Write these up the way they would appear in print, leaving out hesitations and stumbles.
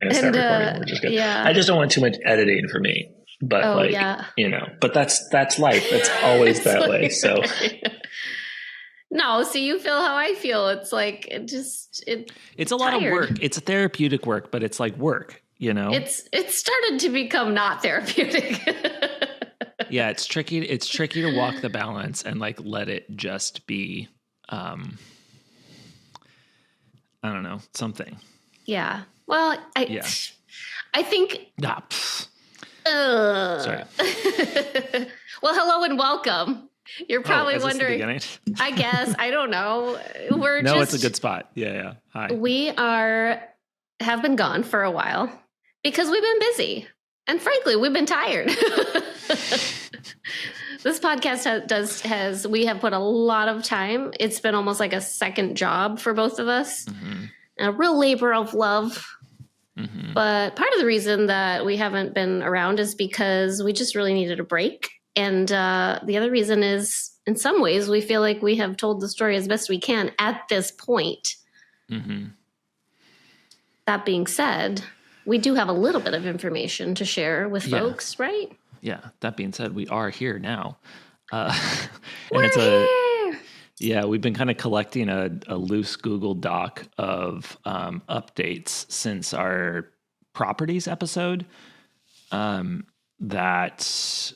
going to start recording. We're just good. Yeah. I just don't want too much editing for me. But but that's life. It's always that way. So no, so you feel how I feel. It's like it's a lot of work. It's a therapeutic work, but it's like work, It's started to become not therapeutic. Yeah, it's tricky to walk the balance and like let it just be I don't know, something. Yeah. Well, I think Sorry. Well, hello and welcome. You're probably wondering. I guess. I don't know. It's a good spot. Yeah. Hi. We have been gone for a while because we've been busy. And frankly, we've been tired. This podcast we have put a lot of time. It's been almost like a second job for both of us. Mm-hmm. A real labor of love. Mm-hmm. But part of the reason that we haven't been around is because we just really needed a break. And the other reason is, in some ways, we feel like we have told the story as best we can at this point. Mm-hmm. That being said, we do have a little bit of information to share with folks, right? Yeah. That being said, we are here now. We're here. Yeah, we've been kind of collecting a loose Google Doc of updates since our properties episode. That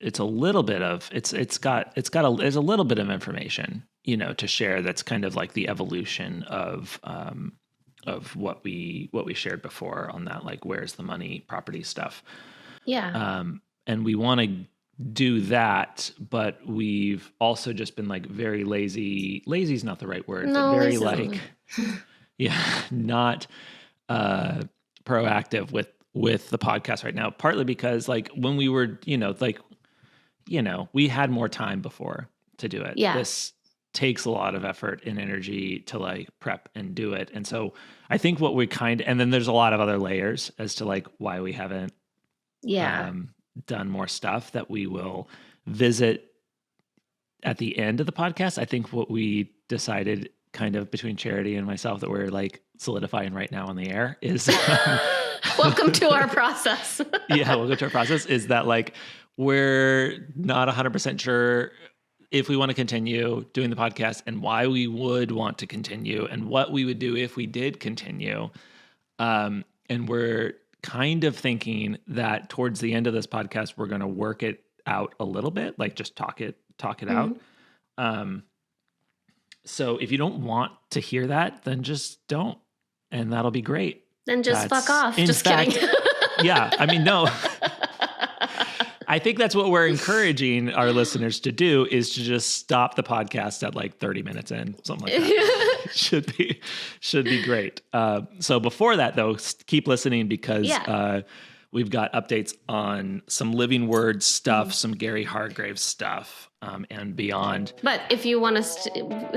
it's a little bit of there's a little bit of information, to share. That's kind of like the evolution of what we shared before on that, like where's the money property stuff. Yeah. And we want to do that, but we've also just been like very lazy. Lazy is not the right word, but very like, not proactive with the podcast right now. Partly because like when we were, we had more time before to do it. Yeah. This takes a lot of effort and energy to like prep and do it. And so I think what we and then there's a lot of other layers as to like why we haven't done more stuff that we will visit at the end of the podcast. I think what we decided kind of between Charity and myself that we're like solidifying right now on the air is welcome to our process. Welcome to our process is that like we're not 100% sure if we want to continue doing the podcast and why we would want to continue and what we would do if we did continue. And we're kind of thinking that towards the end of this podcast, we're going to work it out a little bit, like just talk it out. So if you don't want to hear that, then just don't, and that'll be great. Then just fuck off. Just kidding. Yeah. I mean, no, I think that's what we're encouraging our listeners to do is to just stop the podcast at like 30 minutes in, something like that. should be great. So before that though, keep listening because we've got updates on some Living Word stuff, some Gary Hargrave stuff, and beyond. But if you want to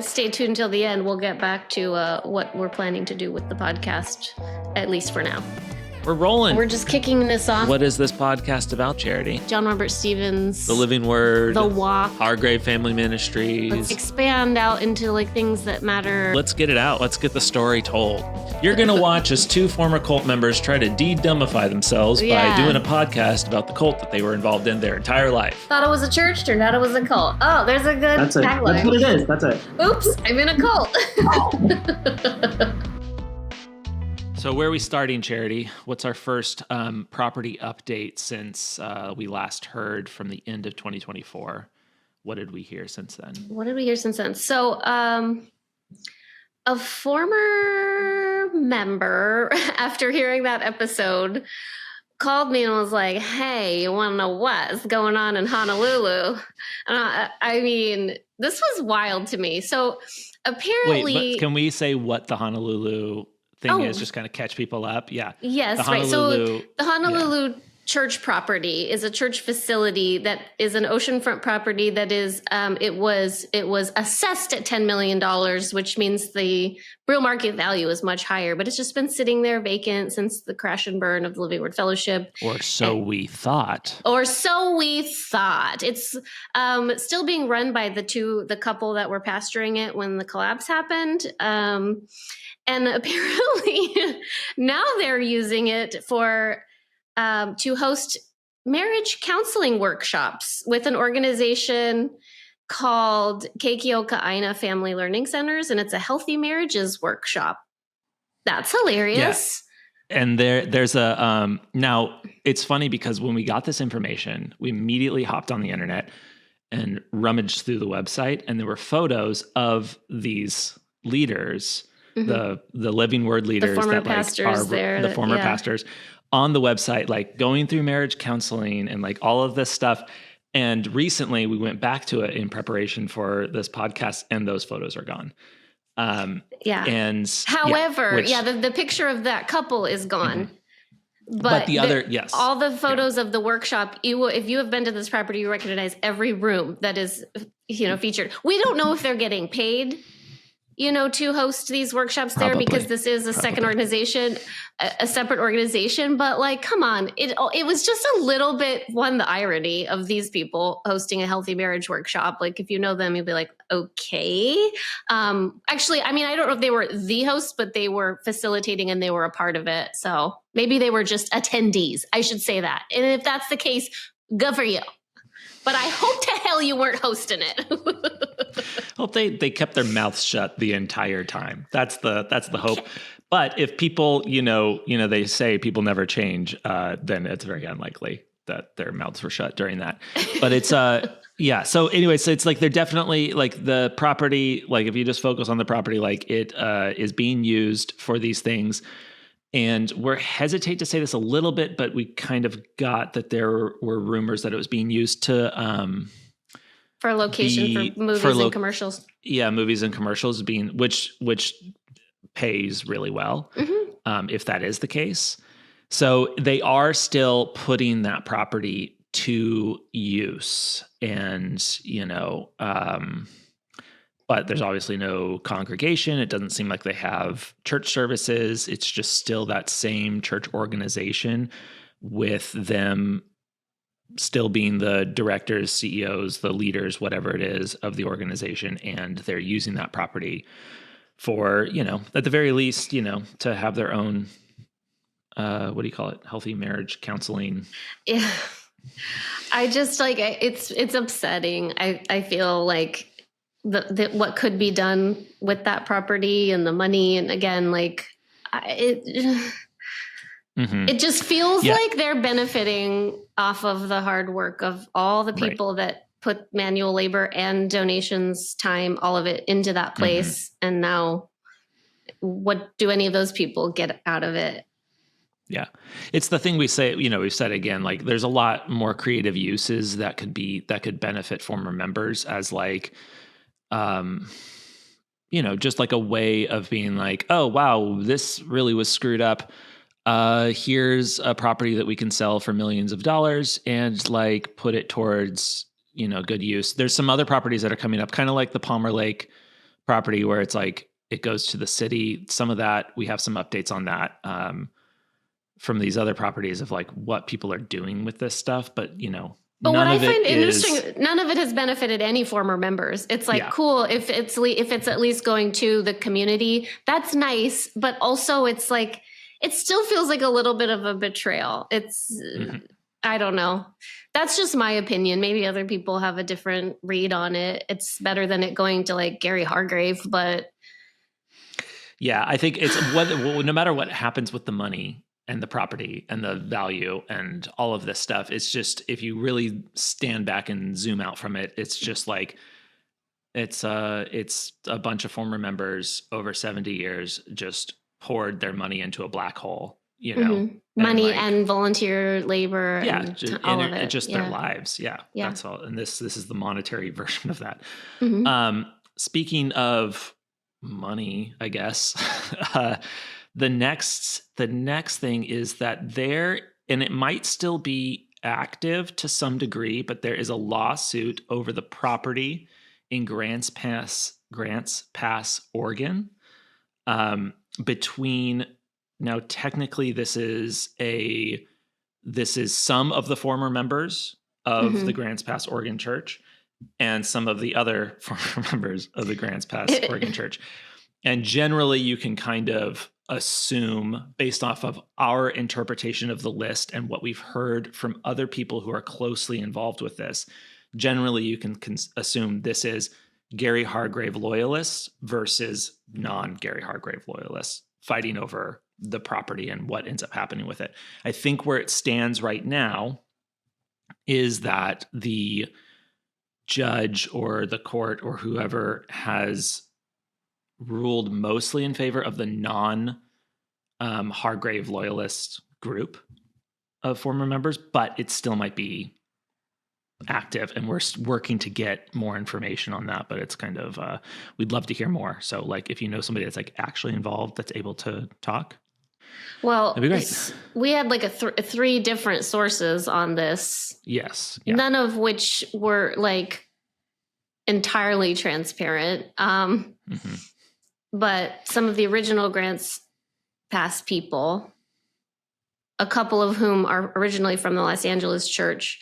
stay tuned until the end, we'll get back to what we're planning to do with the podcast, at least for now. We're rolling. We're just kicking this off. What is this podcast about, Charity? John Robert Stevens. The Living Word. The Walk. Hargrave Family Ministries. Let's expand out into like things that matter. Let's get it out. Let's get the story told. You're going to watch as two former cult members try to de-dumbify themselves by doing a podcast about the cult that they were involved in their entire life. Thought it was a church, turned out it was a cult. Oh, there's a good tagline. That's what it is. That's it. Oops, I'm in a cult. So where are we starting, Charity? What's our first property update since we last heard from the end of 2024? What did we hear since then? So a former member, after hearing that episode, called me and was like, hey, you want to know what's going on in Honolulu? And I mean, this was wild to me. So apparently... Wait, but can we say what the Honolulu... thing is just kind of catch people up. Yeah. Yes, right. So the Honolulu church property, is a church facility that is an oceanfront property that is, it was assessed at $10 million, which means the real market value is much higher, but it's just been sitting there vacant since the crash and burn of the Living Word Fellowship. Or so we thought. It's still being run by the couple that were pastoring it when the collapse happened. And apparently now they're using it for to host marriage counseling workshops with an organization called Keikioka Aina Family Learning Centers, and it's a healthy marriages workshop. That's hilarious. Yeah. And there's a now it's funny because when we got this information, we immediately hopped on the internet and rummaged through the website, and there were photos of these leaders, the Living Word leaders, the former that pastors are the former pastors on the website, like going through marriage counseling and like all of this stuff. And recently we went back to it in preparation for this podcast, and those photos are gone. And however, the picture of that couple is gone. But the other, all the photos of the workshop, if you have been to this property, you recognize every room that is, featured. We don't know if they're getting paid, to host these workshops there, because this is a second organization, a separate organization. But like, come on, it was just a little bit, the irony of these people hosting a healthy marriage workshop. Like, if you know them, you'll be like, okay. Actually, I mean, I don't know if they were the host, but they were facilitating and they were a part of it. So maybe they were just attendees. I should say that. And if that's the case, good for you. But I hope to hell you weren't hosting it. Hope they kept their mouths shut the entire time. That's the hope. But if people, they say people never change, then it's very unlikely that their mouths were shut during that. But it's So anyway, so it's like they're definitely like the property. Like if you just focus on the property, like it is being used for these things. And we're hesitate to say this a little bit, but we kind of got that there were rumors that it was being used to for location for movies and commercials. Yeah, movies and commercials which pays really well, if that is the case. So they are still putting that property to use, and but there's obviously no congregation. It doesn't seem like they have church services. It's just still that same church organization, with them still being the directors, CEOs, the leaders, whatever it is of the organization. And they're using that property for, at the very least, to have their own, what do you call it? Healthy marriage counseling. Yeah. I just it's upsetting. I feel like what could be done with that property and the money. And again, it just feels like they're benefiting off of the hard work of all the people that put manual labor and donations, time, all of it into that place. And now what do any of those people get out of it? Yeah. It's the thing we say, we've said again, like there's a lot more creative uses that could benefit former members as just like a way of being like, oh, wow, this really was screwed up. Here's a property that we can sell for millions of dollars and like put it towards, good use. There's some other properties that are coming up, kind of like the Palmer Lake property where it's like, it goes to the city. Some of that, we have some updates on that, from these other properties of like what people are doing with this stuff. But, but what I find interesting, none of it has benefited any former members. It's like, cool, if it's at least going to the community, that's nice. But also it's like, it still feels like a little bit of a betrayal. It's, I don't know. That's just my opinion. Maybe other people have a different read on it. It's better than it going to like Gary Hargrave, but. Yeah, I think it's no matter what happens with the money and the property and the value and all of this stuff, it's just, if you really stand back and zoom out from it, it's just like, it's a bunch of former members over 70 years just poured their money into a black hole, money and volunteer labor. Yeah. And all of it. Just their lives. Yeah. That's all. And this is the monetary version of that. Speaking of money, I guess, the next thing is that there and it might still be active to some degree, but there is a lawsuit over the property in Grants Pass, Oregon, between, now technically this is some of the former members of the Grants Pass Oregon Church and some of the other former members of the Grants Pass Oregon Church. And generally you can kind of assume, based off of our interpretation of the list and what we've heard from other people who are closely involved with this, generally you can assume this is Gary Hargrave loyalists versus non-Gary Hargrave loyalists fighting over the property and what ends up happening with it. I think where it stands right now is that the judge or the court or whoever has ruled mostly in favor of the non-Hargrave loyalist group of former members, but it still might be active, and we're working to get more information on that. But it's kind of we'd love to hear more. So, like, if you know somebody that's like actually involved, that's able to talk, well, that'd be great. We had like three different sources on this. Yes, none of which were like entirely transparent. But some of the original Grants Pass people, a couple of whom are originally from the Los Angeles church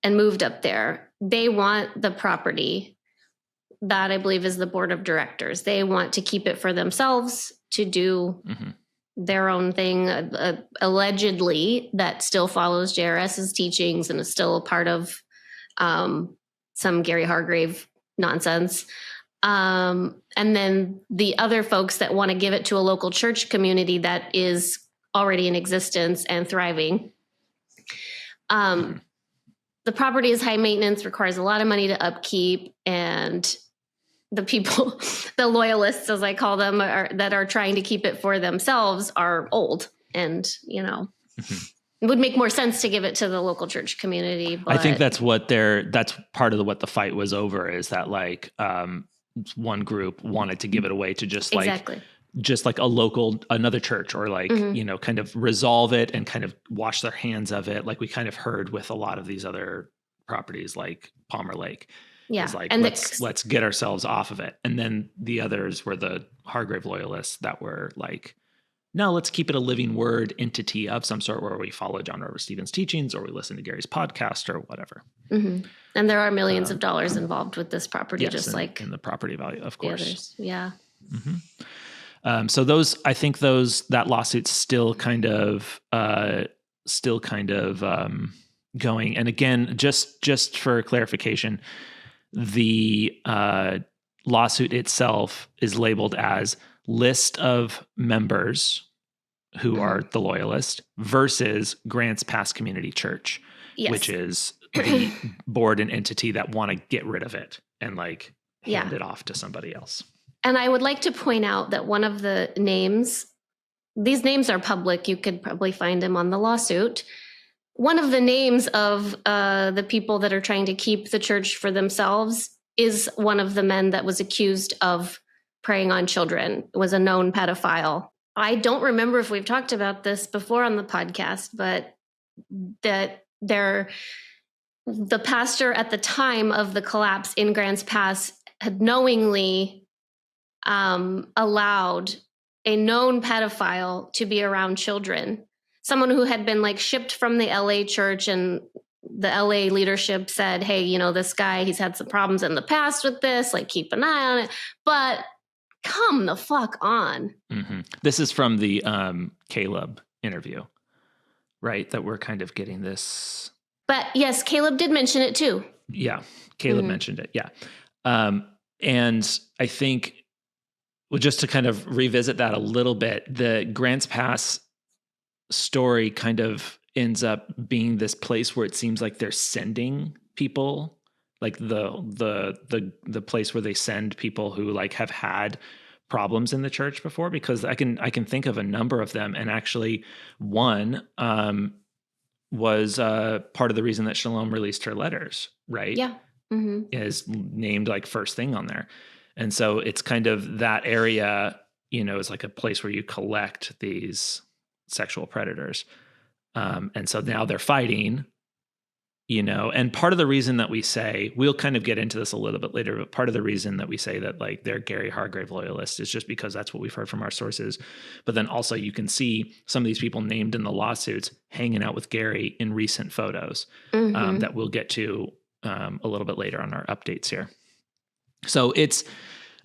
and moved up there, they want the property. That, I believe, is the board of directors. They want to keep it for themselves to do their own thing. Allegedly, that still follows JRS's teachings and is still a part of some Gary Hargrave nonsense. And then the other folks that want to give it to a local church community that is already in existence and thriving. The property is high maintenance, requires a lot of money to upkeep, and the people, the loyalists, as I call them, that are trying to keep it for themselves are old, and it would make more sense to give it to the local church community. But I think that's part of what the fight was over, is that like one group wanted to give it away to just like a local, another church, or like, kind of resolve it and kind of wash their hands of it. Like we kind of heard with a lot of these other properties like Palmer Lake. Yeah. It's like, and let's get ourselves off of it. And then the others were the Hargrave loyalists that were like, no, let's keep it a living word entity of some sort where we follow John Robert Stevens' teachings or we listen to Gary's podcast or whatever. And there are millions of dollars involved with this property, just like in the property value, of course. Others. Yeah. So that lawsuit's still kind of going. And again, just for clarification, the lawsuit itself is labeled as list of members who are the loyalist versus Grants Pass Community Church, which is the board and entity that want to get rid of it and like hand it off to somebody else. And I would like to point out that one of the names, these names are public, you could probably find them on the lawsuit. One of the names of the people that are trying to keep the church for themselves is one of the men that was accused of preying on children, was a known pedophile. I don't remember if we've talked about this before on the podcast, but that the pastor at the time of the collapse in Grants Pass had knowingly allowed a known pedophile to be around children, someone who had been like shipped from the LA church, and the LA leadership said, hey, this guy, he's had some problems in the past with this, like keep an eye on it, but come the fuck on. This is from the Caleb interview, right? That we're kind of getting this. But yes, Caleb did mention it too. Yeah, Caleb mentioned it. Yeah. And I think, well, just to kind of revisit that a little bit, the Grants Pass story kind of ends up being this place where it seems like they're sending people, like the place where they send people who like have had problems in the church before, because I can think of a number of them. And actually one was part of the reason that Shalom released her letters, right? Yeah. Is named like first thing on there. And so it's kind of that area, is like a place where you collect these sexual predators. And so now they're fighting, and part of the reason that we say, we'll kind of get into this a little bit later, but part of the reason that we say that like they're Gary Hargrave loyalists is just because that's what we've heard from our sources. But then also you can see some of these people named in the lawsuits hanging out with Gary in recent photos that we'll get to a little bit later on our updates here. So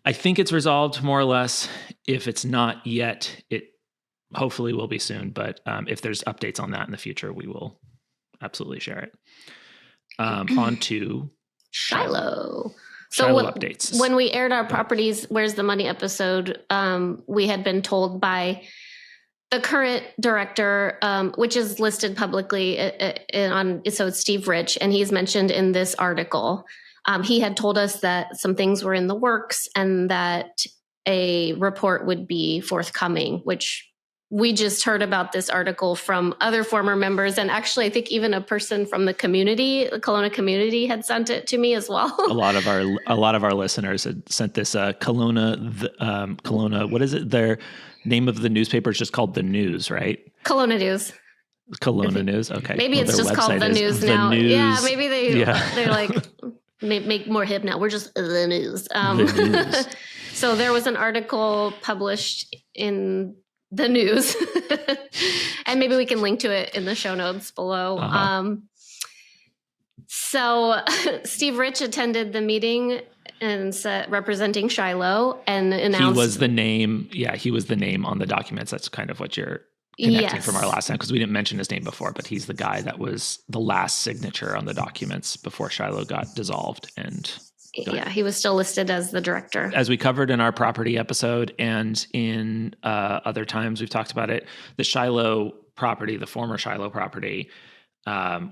I think it's resolved more or less. If it's not yet, it hopefully will be soon. But if there's updates on that in the future, we will absolutely share it. On to Shiloh. Shiloh updates. When we aired our Properties, Where's the Money episode, we had been told by the current director, which is listed publicly so it's Steve Rich, and he's mentioned in this article. He had told us that some things were in the works and that a report would be forthcoming, which we just heard about this article from other former members. And actually, I think even a person from the community, the Kelowna community, had sent it to me as well. A lot of our listeners had sent this Kelowna. What is it? Their name of the newspaper is just called The News, right? Kelowna News. Kelowna News. Okay. Maybe it's just called The News now. Yeah, maybe they're like make more hip now. We're just The News. The News. So there was an article published in The News, and maybe we can link to it in the show notes below. So Steve Rich attended the meeting and representing Shiloh and announced he was the name. Yeah, he was the name on the documents. That's kind of what you're connecting from our last time, because we didn't mention his name before, but he's the guy that was the last signature on the documents before Shiloh got dissolved. And he was still listed as the director. As we covered in our property episode and in other times we've talked about it, the Shiloh property, the former Shiloh property,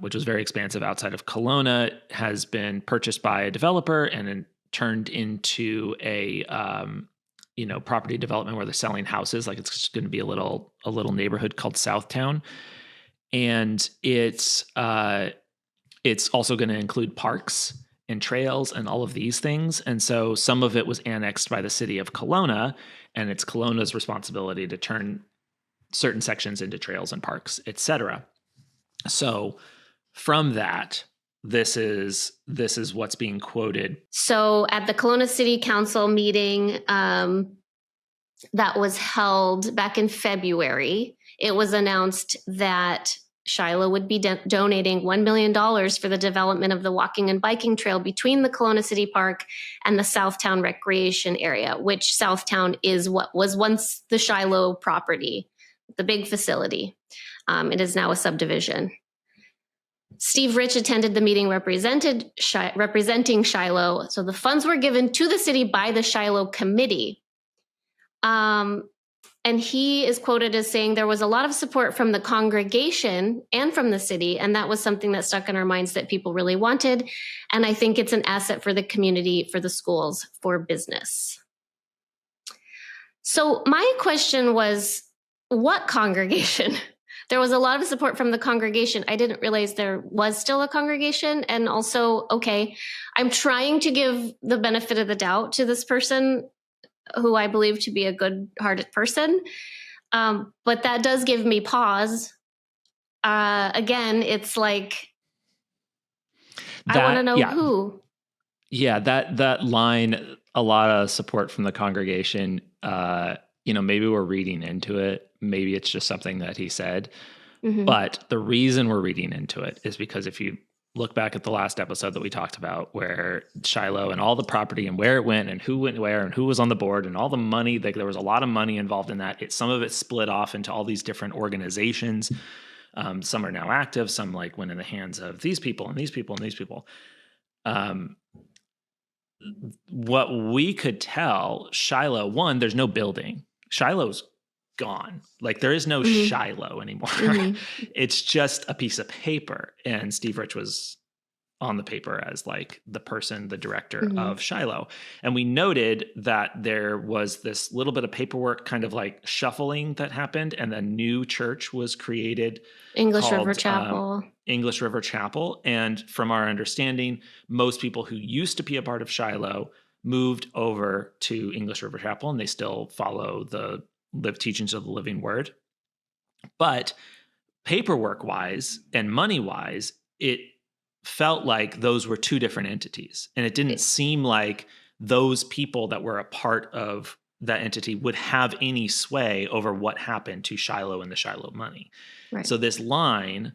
which was very expansive outside of Kelowna, has been purchased by a developer and then turned into a property development where they're selling houses. Like, it's going to be a little neighborhood called Southtown, and it's also going to include parks and trails and all of these things. And so some of it was annexed by the city of Kelowna, and it's Kelowna's responsibility to turn certain sections into trails and parks, etc. So from that, this is what's being quoted. So at the Kelowna City Council meeting that was held back in February, it was announced that Shiloh would be donating $1 million for the development of the walking and biking trail between the Kelowna City Park and the Southtown Recreation Area, which Southtown is what was once the Shiloh property, the big facility. It is now a subdivision. Steve Rich attended the meeting representing Shiloh. So the funds were given to the city by the Shiloh committee. And he is quoted as saying there was a lot of support from the congregation and from the city. And that was something that stuck in our minds that people really wanted. And I think it's an asset for the community, for the schools, for business. So my question was, what congregation? There was a lot of support from the congregation. I didn't realize there was still a congregation. And also, okay, I'm trying to give the benefit of the doubt to this person who I believe to be a good-hearted person. But that does give me pause. Again, it's like, I want to know who. Yeah, that line, a lot of support from the congregation. Maybe we're reading into it. Maybe it's just something that he said. Mm-hmm. But the reason we're reading into it is because if you look back at the last episode that we talked about, where Shiloh and all the property and where it went and who went where and who was on the board and all the money, there was a lot of money involved in that. Some of it split off into all these different organizations. Some are now active. Some went in the hands of these people and these people and these people. What we could tell, Shiloh, one, there's no building. Shiloh's gone. There is no Shiloh anymore. Mm-hmm. It's just a piece of paper. And Steve Rich was on the paper as the person, the director of Shiloh. And we noted that there was this little bit of paperwork kind of shuffling that happened, and a new church was created. English River Chapel. English River Chapel. And from our understanding, most people who used to be a part of Shiloh moved over to English River Chapel, and they still follow the teachings of the living word. But paperwork wise and money wise, it felt like those were two different entities. And it didn't seem like those people that were a part of that entity would have any sway over what happened to Shiloh and the Shiloh money. Right. So this line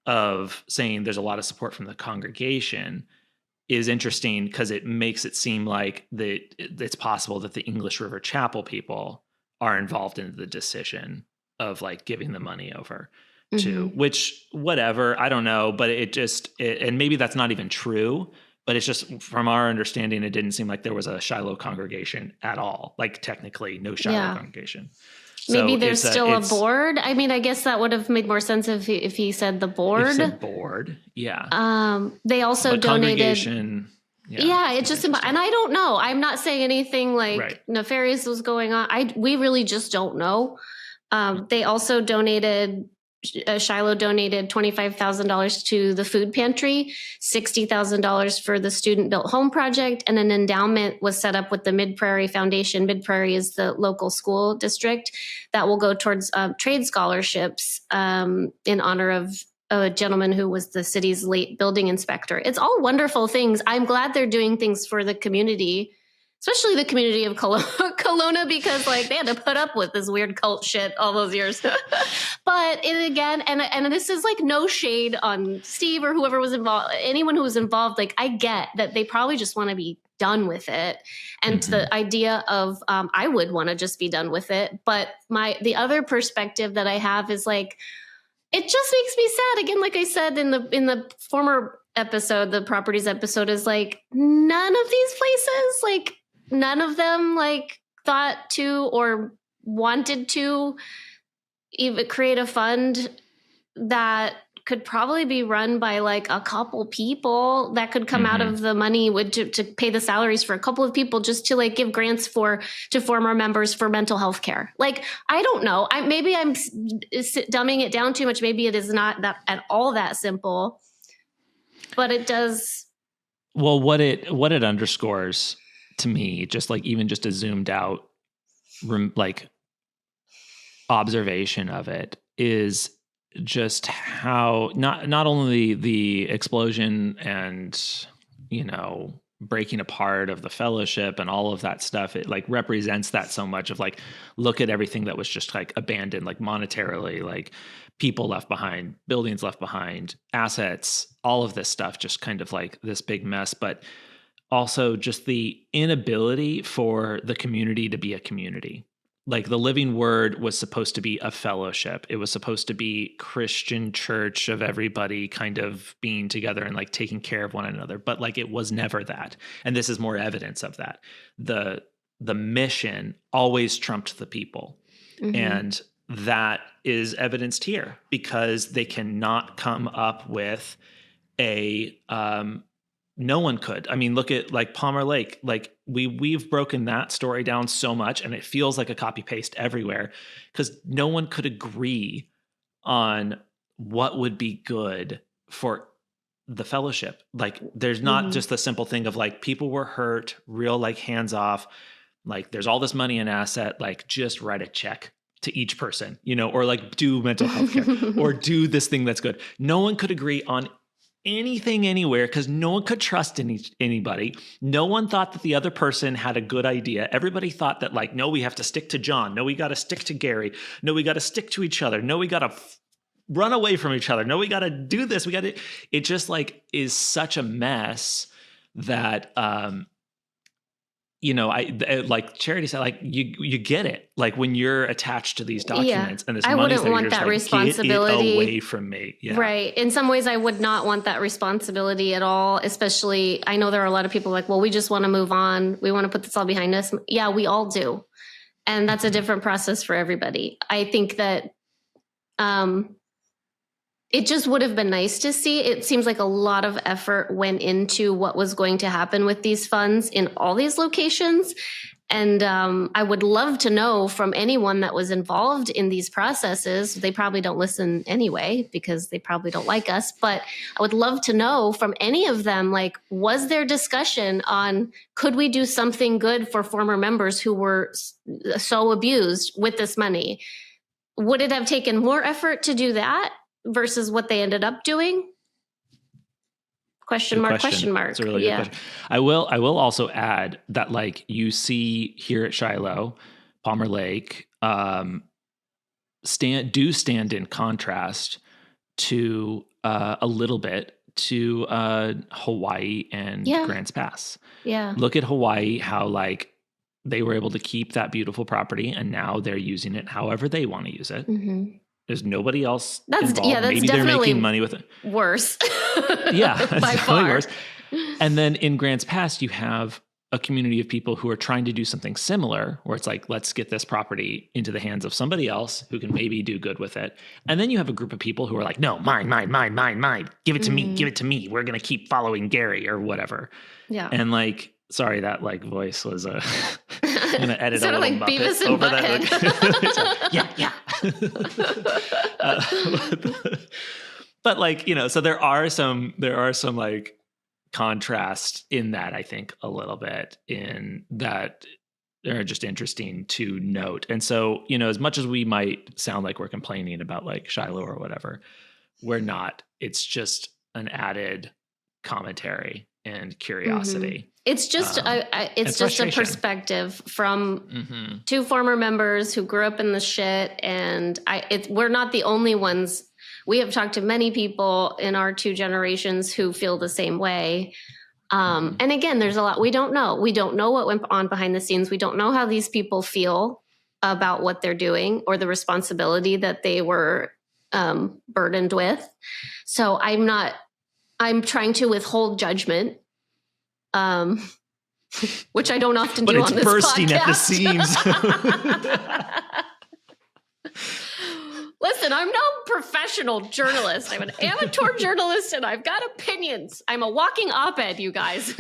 of saying there's a lot of support from the congregation is interesting because it makes it seem like it's possible that the English River Chapel people are involved in the decision of like giving the money over to, which whatever, I don't know, but and maybe that's not even true, but it's just from our understanding, it didn't seem like there was a Shiloh congregation at all. Like technically no Shiloh congregation. Maybe there's still a board. I mean, I guess that would have made more sense if he said the board. He said board, yeah. They also donated. It's just, and I don't know. I'm not saying anything like nefarious was going on. We really just don't know. They also donated. Shiloh donated $25,000 to the food pantry, $60,000 for the student-built home project, and an endowment was set up with the Mid-Prairie Foundation. Mid-Prairie is the local school district that will go towards trade scholarships in honor of a gentleman who was the city's late building inspector. It's all wonderful things. I'm glad they're doing things for the community, especially the community of Kelowna, because like they had to put up with this weird cult shit all those years. But and this is like no shade on Steve or whoever was involved, anyone who was involved. Like I get that they probably just want to be done with it. And the idea of I would want to just be done with it. But the other perspective that I have is like, it just makes me sad. Again, like I said in the former episode, the properties episode, is like none of these places, like none of them like thought to or wanted to even create a fund that could probably be run by like a couple people that could come out of the money to pay the salaries for a couple of people just to like give grants to former members for mental health care. Like, I don't know. Maybe I'm dumbing it down too much. Maybe it is not that at all that simple, but it does. Well, what it underscores to me, just like even just a zoomed out like observation of it, is just how not only the explosion and breaking apart of the fellowship and all of that stuff, it like represents that so much of like, look at everything that was just like abandoned, like monetarily, like people left behind, buildings left behind, assets, all of this stuff, just kind of like this big mess. But also just the inability for the community to be a community. Like the Living Word was supposed to be a fellowship. It was supposed to be Christian church of everybody kind of being together and like taking care of one another. But like it was never that. And this is more evidence of that. The mission always trumped the people. And that is evidenced here because they cannot come up with no one could. I mean, look at like Palmer Lake. Like we've broken that story down so much, and it feels like a copy paste everywhere because no one could agree on what would be good for the fellowship. Like there's not just the simple thing of like people were hurt, real like hands off. Like there's all this money and asset. Like just write a check to each person, or like do mental health care or do this thing that's good. No one could agree on anything anywhere because no one could trust anybody. No one thought that the other person had a good idea. Everybody thought that like, no, we have to stick to John. No, we got to stick to Gary. No, we got to stick to each other. No, we got to run away from each other. No, we got to do this. It just like is such a mess that, I like Charity said, like you get it. Like when you're attached to these documents and this money, I wouldn't want that responsibility. Get it away from me. Yeah. Right. In some ways, I would not want that responsibility at all. Especially, I know there are a lot of people like, well, we just want to move on. We want to put this all behind us. Yeah, we all do, and that's a different process for everybody. I think that it just would have been nice to see. It seems like a lot of effort went into what was going to happen with these funds in all these locations. And I would love to know from anyone that was involved in these processes. They probably don't listen anyway because they probably don't like us. But I would love to know from any of them, like, was there discussion on could we do something good for former members who were so abused with this money? would it have taken more effort to do that versus what they ended up doing? Question mark. It's a really good question. I will also add that, like, you see here at Shiloh, Palmer Lake, stand in contrast to a little bit to Hawaii and Grants Pass. Yeah. Look at Hawaii, how like they were able to keep that beautiful property, and now they're using it however they want to use it. Mm-hmm. There's nobody else involved. That's maybe they're making money with it. Worse. Yeah, that's by far worse. And then in Grants Pass, you have a community of people who are trying to do something similar, where it's like, let's get this property into the hands of somebody else who can maybe do good with it. And then you have a group of people who are like, no, mine. Give it to me. Give it to me. We're going to keep following Gary or whatever. Yeah. And like, sorry, that like voice was I'm going to edit a little like Muppet Beavis and over Butthead. Yeah. But like, you know, so there are some like contrast in that, I think, a little bit, in that they're just interesting to note. And so, you know, as much as we might sound like we're complaining about like Shiloh or whatever, we're not. It's just an added commentary and curiosity. Mm-hmm. It's just it's just a perspective from two former members who grew up in the shit, and we're not the only ones. We have talked to many people in our two generations who feel the same way. And again, there's a lot we don't know. We don't know what went on behind the scenes. We don't know how these people feel about what they're doing or the responsibility that they were burdened with. So I'm trying to withhold judgment, which I don't often do on this podcast. But it's bursting at the seams. Listen, I'm no professional journalist. I'm an amateur journalist, and I've got opinions. I'm a walking op-ed, you guys.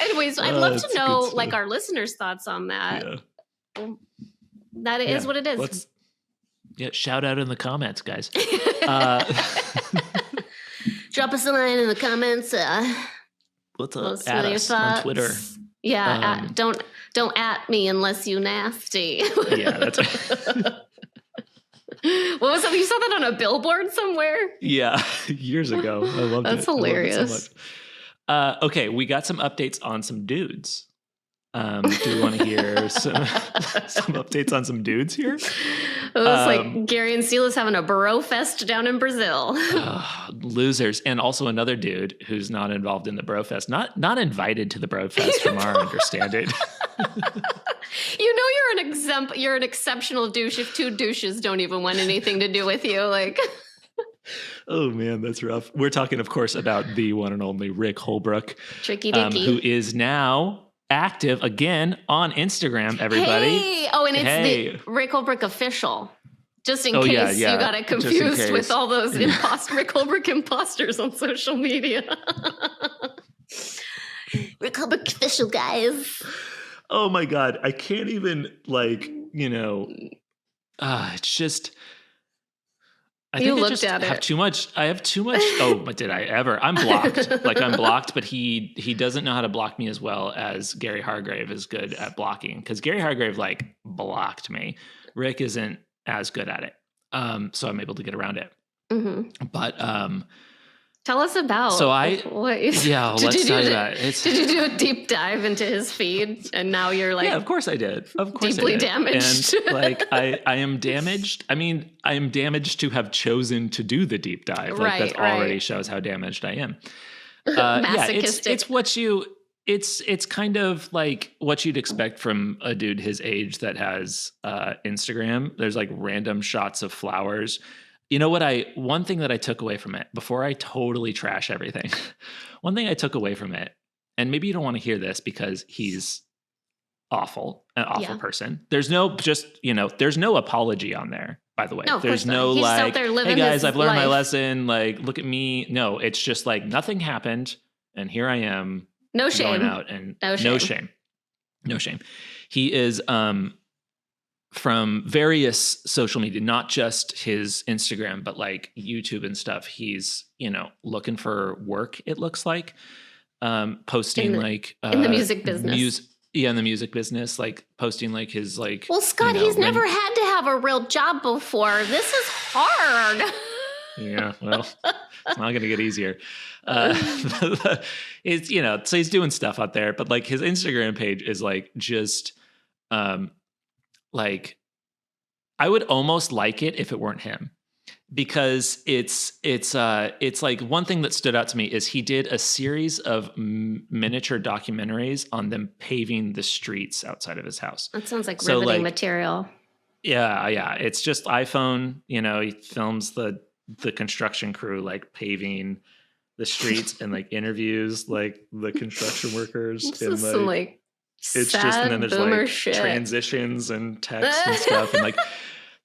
Anyways, I'd love to know, like, our listeners' thoughts on that. Yeah. That is what it is. Shout out in the comments, guys. Drop us a line in the comments. What's up? Add us on Twitter. Yeah, don't at me unless you nasty. Yeah, that's right. What was that? You saw that on a billboard somewhere? Yeah, years ago. I loved it. That's hilarious. I loved it so much. Okay, we got some updates on some dudes. Do you want to hear some updates on some dudes here? It was like Gary and Silas having a bro fest down in Brazil. Losers. And also another dude who's not involved in the bro fest, not invited to the bro fest from our understanding. You know you're an exceptional douche if two douches don't even want anything to do with you. Like, oh man, that's rough. We're talking, of course, about the one and only Rick Holbrook, Tricky Dicky, who is now active again on Instagram, everybody. Hey! Oh, and it's the Rick Holbrook official. Just in case you got it confused with all those Rick Holbrook imposters on social media. Rick Holbrook official, guys. Oh my God. I can't even, like, you know, it's just, I think I just have too much. I have too much. Oh, but did I ever? I'm blocked. Like, I'm blocked, but he doesn't know how to block me as well as Gary Hargrave is good at blocking. Because Gary Hargrave, like, blocked me. Rick isn't as good at it. So I'm able to get around it. Mm-hmm. But tell us about let's talk about it. Did you do a deep dive into his feed, and now you're like, yeah, of course I did. Of course, deeply damaged. And like I am damaged. I mean, I am damaged to have chosen to do the deep dive. Like that already shows how damaged I am. Masochistic. Yeah, it's what you. It's kind of like what you'd expect from a dude his age that has Instagram. There's like random shots of flowers. You know what? One thing that I took away from it before I totally trash everything. One thing I took away from it, and maybe you don't want to hear this because he's an awful person. There's no there's no apology on there. By the way, there's no like, hey guys, I've learned my lesson. Like, look at me. No, it's just like nothing happened, and here I am. No shame. Going out and no shame. He is from various social media, not just his Instagram, but like YouTube and stuff. He's, looking for work, it looks like, posting in the music business. Yeah, in the music business, like posting like his like. Well, Scott, he's never had to have a real job before. This is hard. Yeah, well, it's not going to get easier. It's, you know, so he's doing stuff out there, but like his Instagram page is like just, like I would almost like it if it weren't him. Because it's like one thing that stood out to me is he did a series of miniature documentaries on them paving the streets outside of his house. That sounds like riveting material. Yeah. It's just iPhone, you know, he films the construction crew like paving the streets and like interviews like the construction workers. This is some like it's just, and then there's like shit. Transitions and text and stuff and like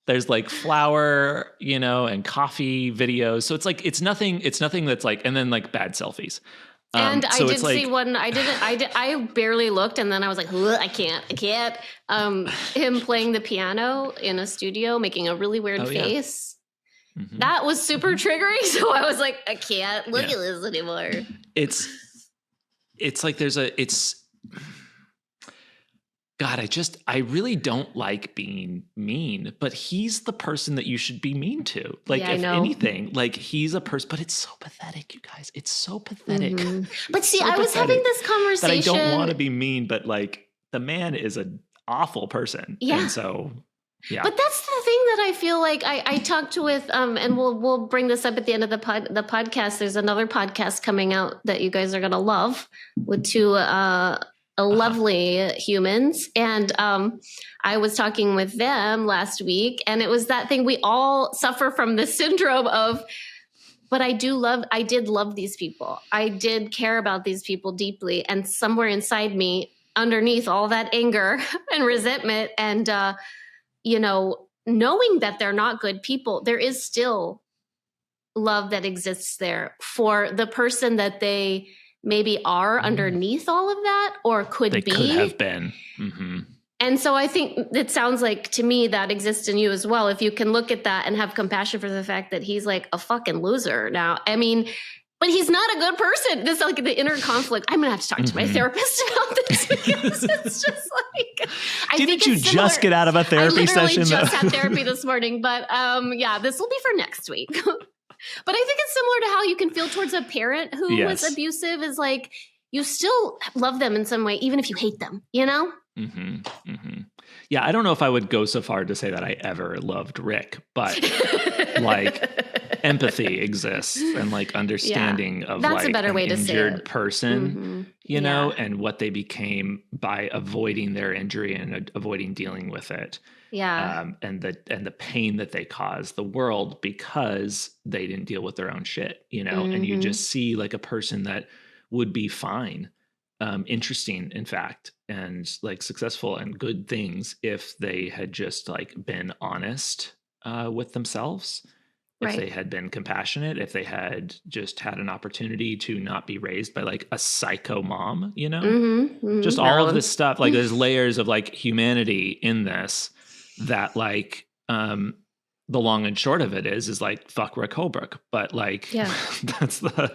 there's like flower, you know, and coffee videos. So it's like, it's nothing that's like, and then like bad selfies. And I did see one, I barely looked. And then I was like, I can't. Him playing the piano in a studio, making a really weird face. Yeah. Mm-hmm. That was super triggering. So I was like, I can't look at this anymore. It's like, God, I really don't like being mean, but he's the person that you should be mean to. Like, if anything, like he's a person, but it's so pathetic, you guys. It's so pathetic. Mm-hmm. But see, I was having this conversation. That I don't want to be mean, but like the man is an awful person. Yeah. And so, yeah. But that's the thing that I feel like I talked with, and we'll bring this up at the end of the podcast. There's another podcast coming out that you guys are going to love with two, lovely humans. And I was talking with them last week, and it was that thing, we all suffer from this syndrome of, but I did love these people. I did care about these people deeply. And somewhere inside me, underneath all that anger and resentment and, you know, knowing that they're not good people, there is still love that exists there for the person that they maybe are underneath all of that, or could have been. Mm-hmm. And so I think it sounds like to me that exists in you as well. If you can look at that and have compassion for the fact that he's like a fucking loser now. I mean, but he's not a good person. This is like the inner conflict. I'm going to have to talk to my therapist about this because it's just like, didn't you just get out of a therapy session? I literally just had therapy this morning, but yeah, this will be for next week. But I think it's similar to how you can feel towards a parent who was abusive, is like, you still love them in some way, even if you hate them, you know? Mm-hmm, mm-hmm. Yeah, I don't know if I would go so far to say that I ever loved Rick, but like empathy exists and like understanding of that's like a better way to injured person, you know, and what they became by avoiding their injury and avoiding dealing with it. Yeah. And the pain that they caused the world because they didn't deal with their own shit, you know, and you just see like a person that would be fine, interesting, in fact, and like successful and good things if they had just like been honest with themselves, if they had been compassionate, if they had just had an opportunity to not be raised by like a psycho mom, you know, just all of this stuff. Like there's layers of like humanity in this that like the long and short of it is like fuck Rick Holbrook, but like that's the,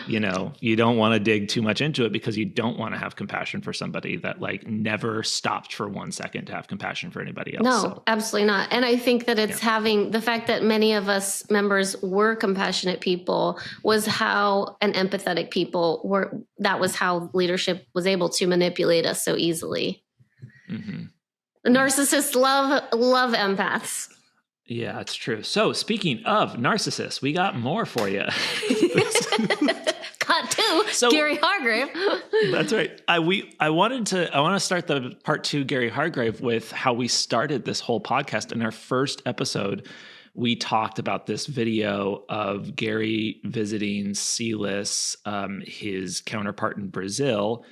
you know, you don't want to dig too much into it because you don't want to have compassion for somebody that like never stopped for 1 second to have compassion for anybody else. No, absolutely not. And I think that it's having the fact that many of us members were compassionate people was how, and empathetic people were, that was how leadership was able to manipulate us so easily. Narcissists love empaths. Yeah, it's true. So speaking of narcissists, we got more for you. Got two. So, Gary Hargrave. That's right. I want to start the part 2 Gary Hargrave with how we started this whole podcast. In our first episode, we talked about this video of Gary visiting Silas, his counterpart in Brazil.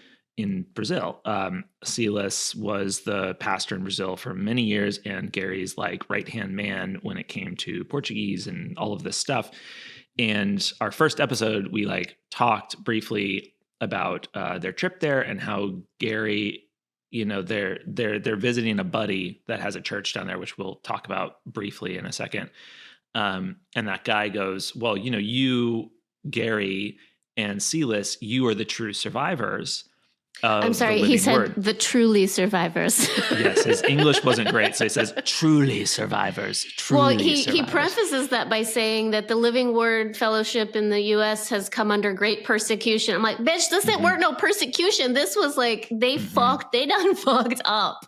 Silas was the pastor in Brazil for many years and Gary's like right-hand man when it came to Portuguese and all of this stuff. And our first episode, we like talked briefly about their trip there and how Gary, you know, they're visiting a buddy that has a church down there, which we'll talk about briefly in a second. And that guy goes, well, you know, you, Gary, and Silas, you are the true survivors. I'm sorry, he said the truly survivors. Yes, his English wasn't great, so he says truly survivors. He prefaces that by saying that the Living Word Fellowship in the U.S. has come under great persecution. I'm like, bitch, this didn't work no persecution. This was like, they done fucked up.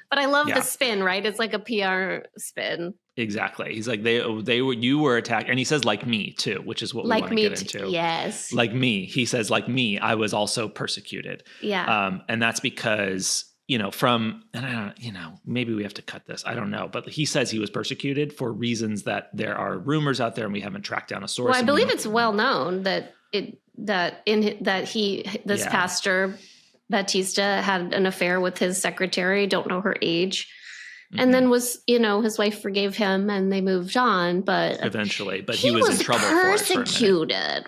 But I love the spin, right? It's like a PR spin. Exactly. He's like, you were attacked. And he says, like me too, which is what we want to get into. Yes. Like me. He says, like me, I was also persecuted. Yeah. And that's because, maybe we have to cut this. I don't know. But he says he was persecuted for reasons that there are rumors out there and we haven't tracked down a source. Well, I believe it's well known that pastor Batista had an affair with his secretary, don't know her age. And then his wife forgave him and they moved on, but eventually, but he was in trouble persecuted.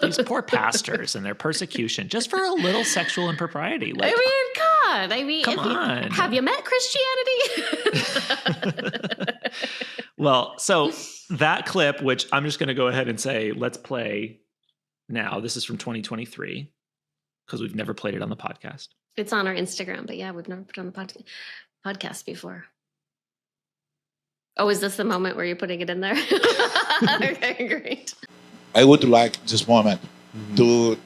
These poor pastors and their persecution just for a little sexual impropriety. Like, God, come on. Have you met Christianity? Well, so that clip, which I'm just going to go ahead and say, let's play now. This is from 2023 because we've never played it on the podcast. It's on our Instagram, but yeah, we've never put on the podcast before. Oh, is this the moment where you're putting it in there? Okay, great. I would like this moment to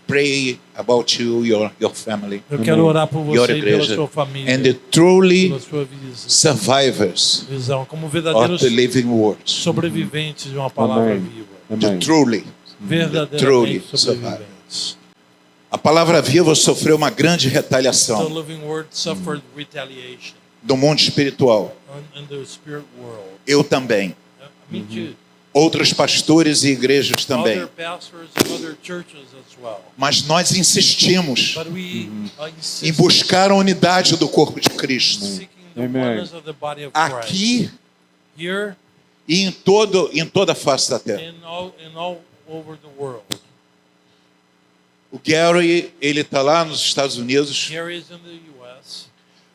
pray about you, your family, Eu quero orar por your você e pela igreja, sua família, and the truly pela sua survivors visão, como of verdadeiros the living words. sobreviventes de uma palavra viva. The truly Verdadeiramente sobreviventes. A palavra viva sofreu uma grande The retaliação living word suffered retaliation do mundo espiritual. in the spirit world. Eu também. Me too. Outros pastores e igrejas também. Other pastors and other churches as well. Mas nós insistimos But we em buscar a unidade do corpo de Cristo. seeking the oneness of the body of Christ. Aqui Here e em toda a face da terra. and all over the world. O Gary, ele está lá nos Estados Unidos. Here is in the U.S.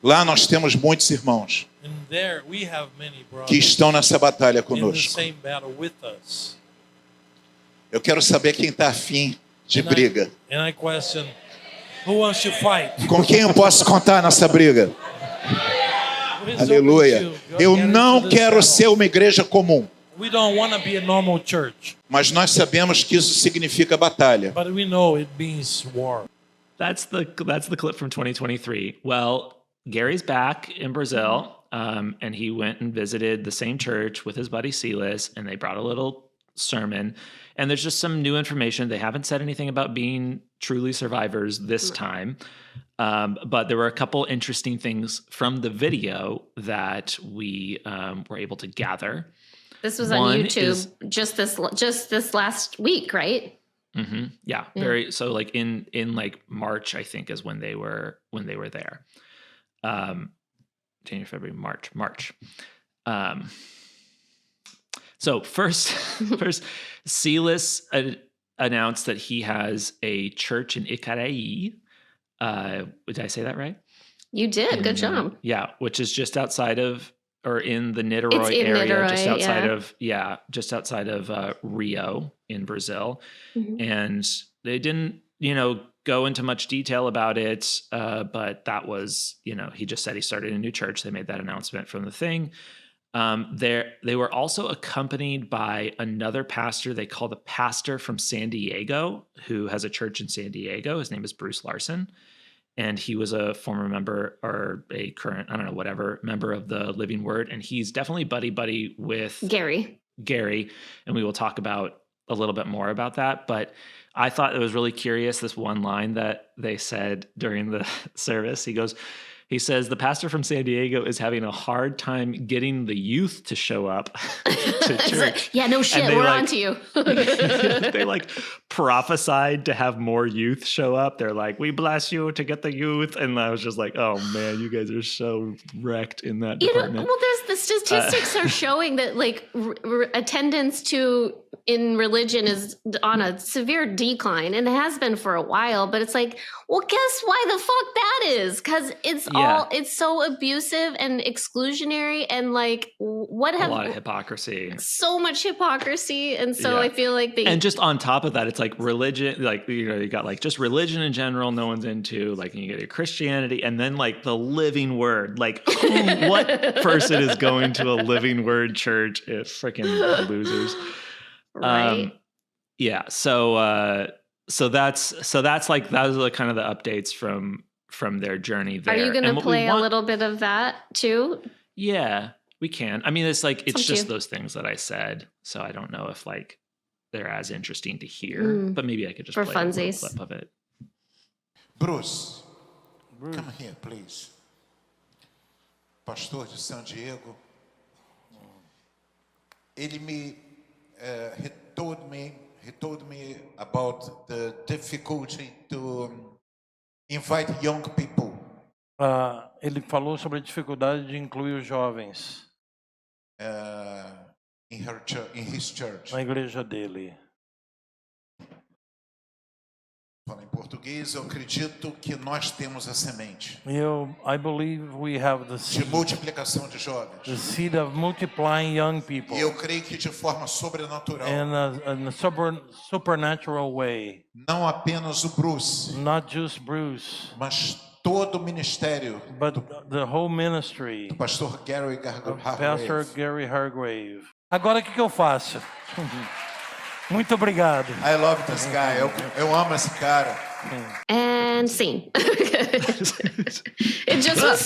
Lá nós temos muitos irmãos And there we have many brothers que estão nessa batalha in the conosco. same battle with us. Eu quero saber quem está afim de And briga. I question, who wants to fight? Com quem eu posso contar nessa briga? Who is Aleluia. open to Eu get into não this quero battle? ser uma igreja comum, We don't want to be a normal church, mas nós sabemos que isso significa batalha. but we know it means war. That's the clip from 2023. Well, Gary's back in Brazil, and he went and visited the same church with his buddy Silas, and they brought a little sermon. And there's just some new information. They haven't said anything about being truly survivors this time, but there were a couple interesting things from the video that we were able to gather. This was on YouTube just this last week, right? Mm-hmm. Yeah, very. So like in like March, I think is when they were there. January, February, March. So first, Silas announced that he has a church in Icaraí. Did I say that right? You did. Good job. Yeah, which is just outside of, or in the Niterói area, just outside of Rio in Brazil. Mm-hmm. And they didn't, go into much detail about it, but that was, he just said he started a new church. They made that announcement from the thing. They were also accompanied by another pastor they call the pastor from San Diego, who has a church in San Diego. His name is Bruce Larson. And he was a former member or a current, I don't know, whatever, member of the Living Word. And he's definitely buddy with Gary. And we will talk about a little bit more about that. But I thought it was really curious, this one line that they said during the service. He says, the pastor from San Diego is having a hard time getting the youth to show up to church. Like, yeah, no shit, we're on to you. They prophesied to have more youth show up. They're like, we bless you to get the youth. And I was just like, oh man, you guys are so wrecked in that department. Well, there's the statistics are showing that attendance in religion is on a severe decline, and it has been for a while, but it's like, well, guess why the fuck that is? Because it's it's so abusive and exclusionary and like a lot of hypocrisy. So much hypocrisy. And so I feel like and just on top of that, it's like religion, like, you know, you got like just religion in general, no one's into, like, you get your Christianity, and then like the Living Word, like what person is going to a Living Word church? It's freaking losers. Right. So that's like, those are kind of the updates from their journey there. Are you going to play a little bit of that too? Yeah, we can. I mean, it's like, it's just those things that I said. So I don't know if like they're as interesting to hear, but maybe I could just play a little clip of it. Bruce, come here, please. Pastor de San Diego. He told me about the difficulty to invite young people. Ele falou sobre a dificuldade de incluir os jovens In his church. na igreja dele. Fala em português, eu acredito que nós temos a semente I believe we have the de multiplicação de the jovens. seed of multiplying young people E eu creio que de forma sobrenatural, in a supernatural way. não apenas o Bruce, Not just Bruce, mas todo o ministério but the whole ministry do pastor Gary of Hargrave. Pastor Gary Hargrave. Agora o que eu faço? Muito obrigado. I love this guy. Eu amo esse cara. And scene. It just was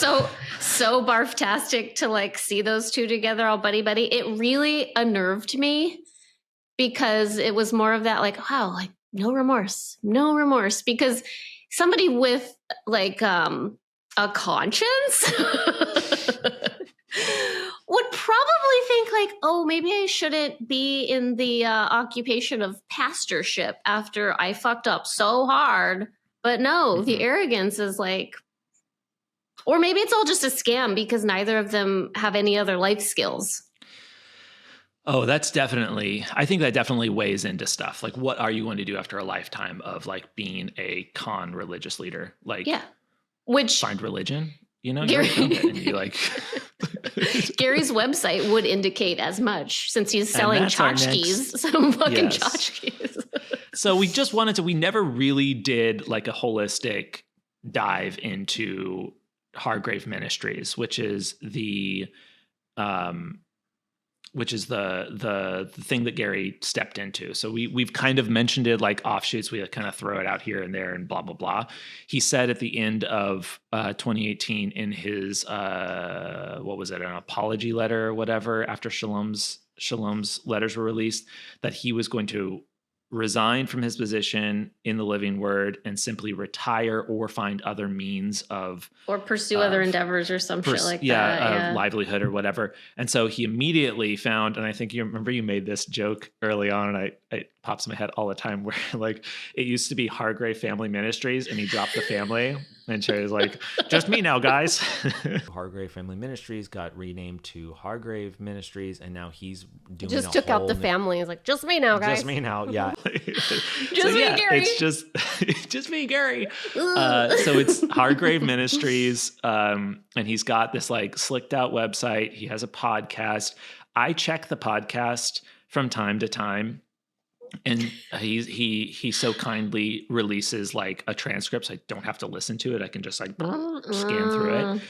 so barftastic to like see those two together all buddy. It really unnerved me because it was more of that like, wow, like no remorse. Because somebody with like a conscience would probably think like, oh, maybe I shouldn't be in the occupation of pastorship after I fucked up so hard. But no, the arrogance is like, or maybe it's all just a scam because neither of them have any other life skills. Oh, I think that definitely weighs into stuff. Like, what are you going to do after a lifetime of like being a con religious leader? Like, find religion, you know, Gary, you like Gary's website would indicate as much since he's selling tchotchkes, some fucking tchotchkes. So we never really did like a holistic dive into Hargrave Ministries, which is the thing that Gary stepped into. So we've kind of mentioned it like offshoots. We kind of throw it out here and there and blah, blah, blah. He said at the end of 2018 in his, an apology letter or whatever, after Shalom's letters were released, that he was going to resign from his position in the Living Word and simply retire or find other means of or pursue other endeavors or some shit like that. Livelihood or whatever. And so he immediately found, and I think you remember you made this joke early on, and it pops in my head all the time, where like it used to be Hargrave Family Ministries and he dropped the family and Sherry's like, just me now, guys. Hargrave Family Ministries got renamed to Hargrave Ministries, and now he's doing just took out the family. He's like, just me now, guys. Just me now, yeah. Gary. It's just me, Gary. So it's Hargrave Ministries, and he's got this like slicked out website. He has a podcast. I check the podcast from time to time, and he so kindly releases like a transcript, so I don't have to listen to it. I can just like scan through it.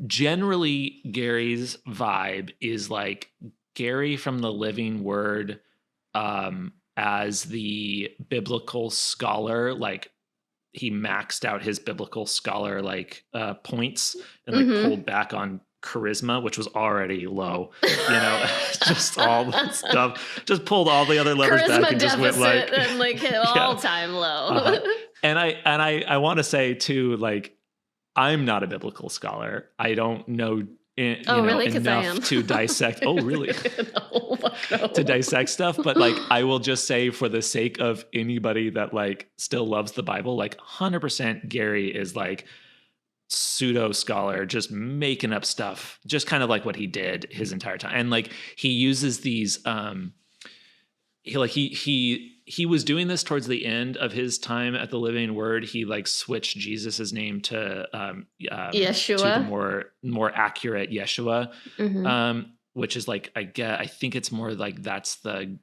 Generally, Gary's vibe is like Gary from the Living Word, as the biblical scholar, like he maxed out his biblical scholar like points and like pulled back on charisma, which was already low, you know, just all that stuff, just pulled all the other levers charisma back and just went like and like hit all time low. And I want to say too, like, I'm not a biblical scholar. I don't know really? 'Cause I am. enough to dissect. Oh, really? No. To dissect stuff. But like, I will just say, for the sake of anybody that like still loves the Bible, like 100% Gary is like pseudo scholar, just making up stuff, just kind of like what he did his entire time. And like, he uses these, he he was doing this towards the end of his time at the Living Word. He like switched Jesus's name to Yeshua, to the more accurate Yeshua, which is like I think it's more like that's the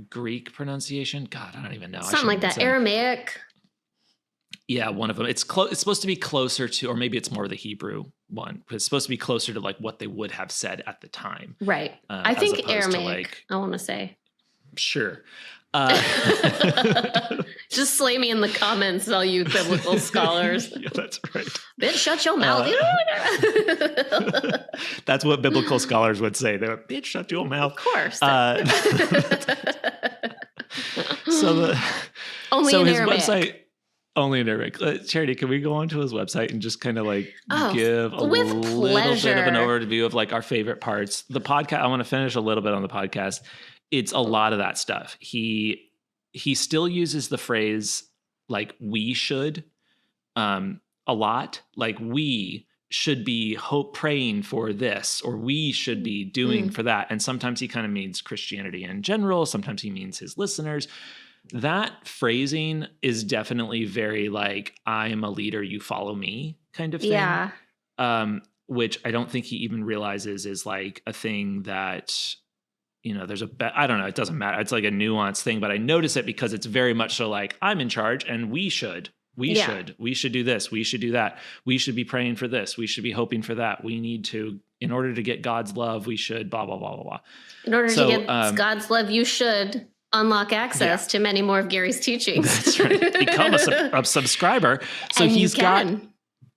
Greek pronunciation. God, I don't even know. Something like that. Aramaic. Yeah, one of them. It's supposed to be closer to, or maybe it's more the Hebrew one. It's supposed to be closer to like what they would have said at the time. Right. I think Aramaic. I want to say. Sure. Just slay me in the comments, all you biblical scholars. Yeah, that's right. Bitch, shut your mouth. That's what biblical scholars would say. They're like, bitch, shut your mouth. Of course. Only in his Aramaic. Website, only in Arabic. Charity, can we go onto his website and just kind of like give a little bit of an overview of like our favorite parts? The podcast, I want to finish a little bit on the podcast. It's a lot of that stuff. He still uses the phrase like we should a lot. Like we should be praying for this, or we should be doing for that. And sometimes he kind of means Christianity in general. Sometimes he means his listeners. That phrasing is definitely very like, I am a leader, you follow me kind of thing. Yeah. Which I don't think he even realizes is like a thing that, you know, there's I don't know, it doesn't matter. It's like a nuanced thing, but I notice it because it's very much so like, I'm in charge and we should do this. We should do that. We should be praying for this. We should be hoping for that. We need to, in order to get God's love, we should blah, blah, blah, blah, blah. In order to get God's love, you should unlock access to many more of Gary's teachings. That's right. Become a subscriber. So and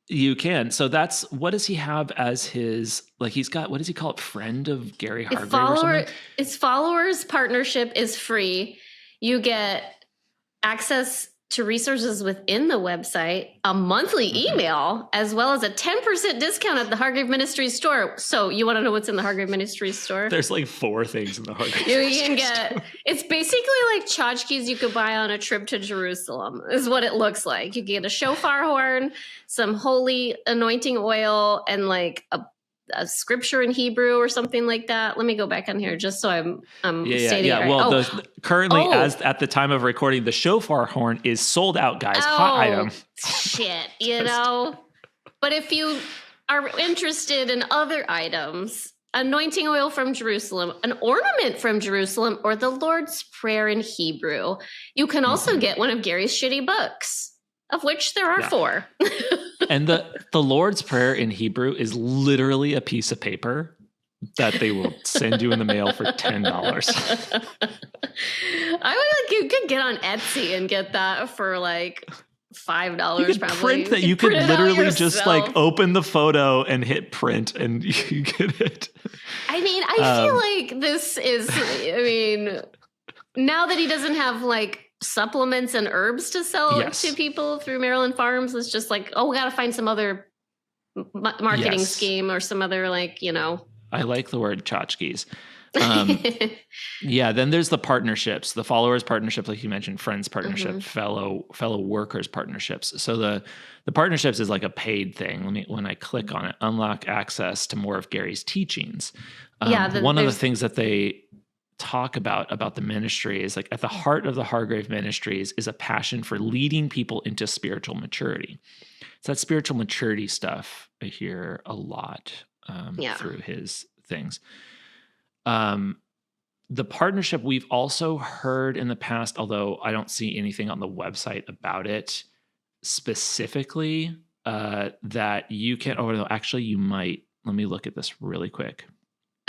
you can. So that's, what does he have as his, like he's got, what does he call it? Friend of Gary Hargrave or something? His followers partnership is free. You get access to resources within the website, a monthly email, as well as a 10% discount at the Hargrave Ministries store. So you want to know what's in the Hargrave Ministries store? There's like 4 things in the Hargrave Ministries store. It's basically like tchotchkes you could buy on a trip to Jerusalem, is what it looks like. You get a shofar horn, some holy anointing oil, and like a scripture in Hebrew or something like that. Let me go back on here just so I'm stating it right. Well, currently, as at the time of recording, the shofar horn is sold out, guys. Hot item. Shit, you know. But if you are interested in other items, anointing oil from Jerusalem, an ornament from Jerusalem, or the Lord's Prayer in Hebrew, you can also get one of Gary's shitty books, of which there are 4. And the Lord's Prayer in Hebrew is literally a piece of paper that they will send you in the mail for $10. You could get on Etsy and get that for like $5. You could probably. print that. You could literally just like open the photo and hit print, and you get it. I mean, I feel like this is. I mean, now that he doesn't have like supplements and herbs to sell to people through Maryland Farms, it's just like, we got to find some other marketing scheme or some other, like, you know. I like the word tchotchkes. Then there's the partnerships, the followers partnership, like you mentioned, friends partnership, fellow workers partnerships. So the partnerships is like a paid thing. When I click on it, unlock access to more of Gary's teachings. One of the things that they talk about the ministry is like at the heart of the Hargrave Ministries is a passion for leading people into spiritual maturity. So that spiritual maturity stuff I hear a lot through his things. The partnership we've also heard in the past, although I don't see anything on the website about it specifically, that you can, actually you might, let me look at this really quick.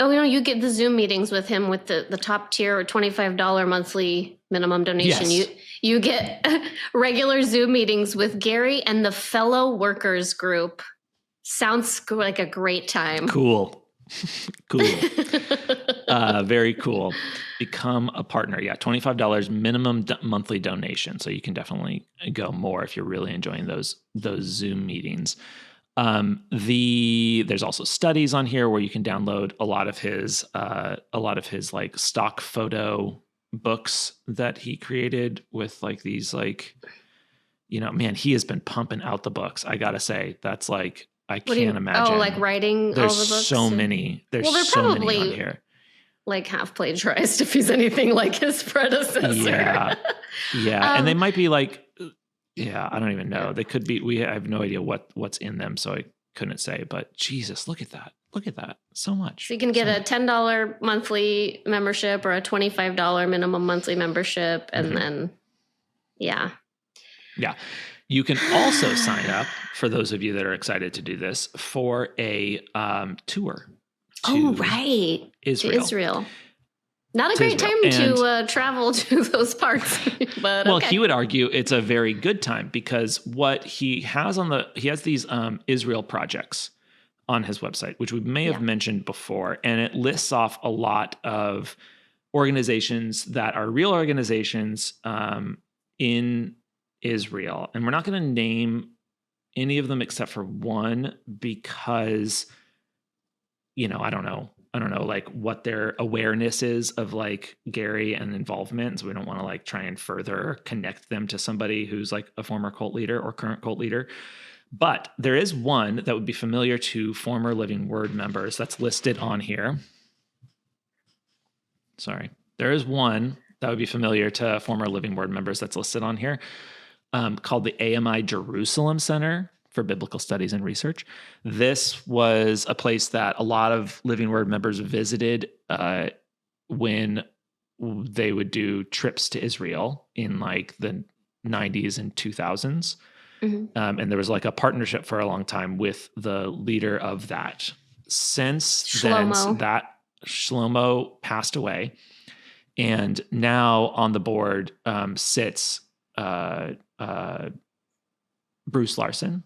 Oh, you get the Zoom meetings with him with the top tier or $25 monthly minimum donation. Yes. You get regular Zoom meetings with Gary and the fellow workers group. Sounds like a great time. Cool. Very cool. Become a partner. Yeah, $25 minimum monthly donation. So you can definitely go more if you're really enjoying those Zoom meetings. There's also studies on here where you can download a lot of his like stock photo books that he created with like these, like, you know, man, he has been pumping out the books. I gotta say, that's like, I can't imagine. Oh, like writing there's all the books? So many. There's so many on here. like half plagiarized if he's anything like his predecessor. Yeah. And they might be like, I don't even know. They could be, I have no idea what's in them. So I couldn't say, but Jesus, look at that. Look at that. So much. So you can get a $10 monthly membership or a $25 minimum monthly membership. And then, Yeah. You can also sign up, for those of you that are excited to do this, for a tour to Israel. Not a great time to travel to those parts, but well, he would argue it's a very good time, because what he has he has these Israel projects on his website, which we may have mentioned before, and it lists off a lot of organizations that are real organizations in Israel. And we're not going to name any of them except for one, because, I don't know like what their awareness is of like Gary and involvement. So we don't want to like try and further connect them to somebody who's like a former cult leader or current cult leader. But there is one that would be familiar to former Living Word members that's listed on here. Sorry. There is one that would be familiar to former Living Word members that's listed on here, called the AMI Jerusalem Center for Biblical Studies and Research. This was a place that a lot of Living Word members visited when they would do trips to Israel in like the 90s and 2000s. And there was like a partnership for a long time with the leader of that. Since then, that Shlomo passed away, and now on the board sits Bruce Larson,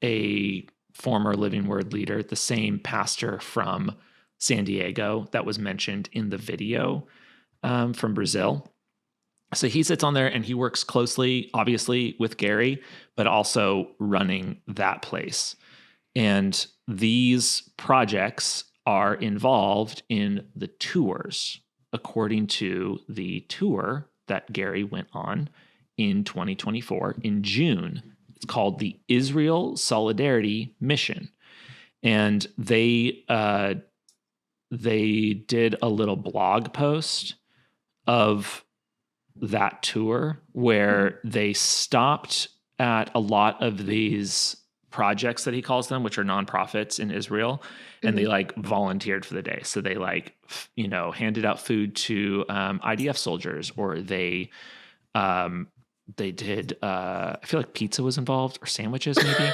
a former Living Word leader, the same pastor from San Diego that was mentioned in the video from Brazil. So he sits on there and he works closely, obviously, with Gary, but also running that place. And these projects are involved in the tours, according to the tour that Gary went on in 2024 in June. It's called the Israel Solidarity Mission. And they did a little blog post of that tour where they stopped at a lot of these projects that he calls them, which are nonprofits in Israel, and they like volunteered for the day. So they like, handed out food to IDF soldiers, or they did, I feel like pizza was involved, or sandwiches maybe,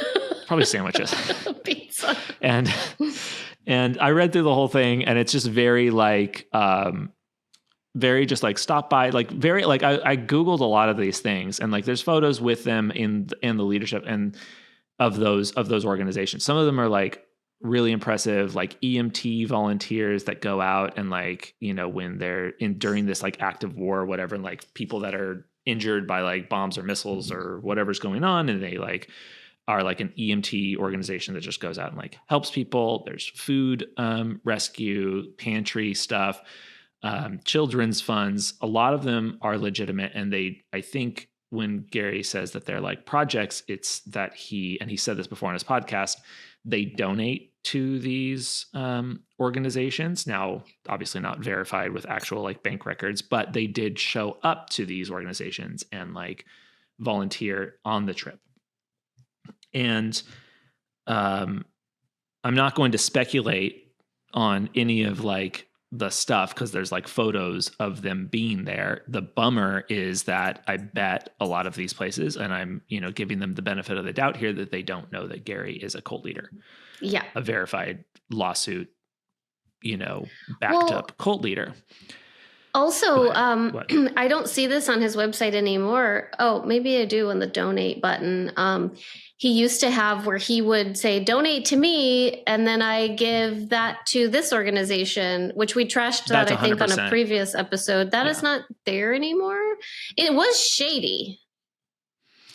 probably sandwiches. Pizza. And I read through the whole thing, and it's just very like, very just like stop by, like very like I Googled a lot of these things, and like there's photos with them in the leadership and of those organizations. Some of them are like really impressive, like EMT volunteers that go out and like, when they're during this like active war or whatever, and like people that are injured by like bombs or missiles or whatever's going on, and they like are like an EMT organization that just goes out and like helps people. There's food rescue, pantry stuff, children's funds. A lot of them are legitimate, and I think when Gary says that they're like projects, it's that he said this before on his podcast, they donate to these organizations. Now, obviously not verified with actual like bank records, but they did show up to these organizations and like volunteer on the trip. And I'm not going to speculate on any of like the stuff, because there's like photos of them being there. The bummer is that I bet a lot of these places, and I'm, giving them the benefit of the doubt here, that they don't know that Gary is a cult leader. Yeah. A verified lawsuit, backed up cult leader. Also, I don't see this on his website anymore. Oh, maybe I do on the donate button. He used to have where he would say, donate to me, and then I give that to this organization, which we trashed that, I think, on a previous episode. That is not there anymore. It was shady.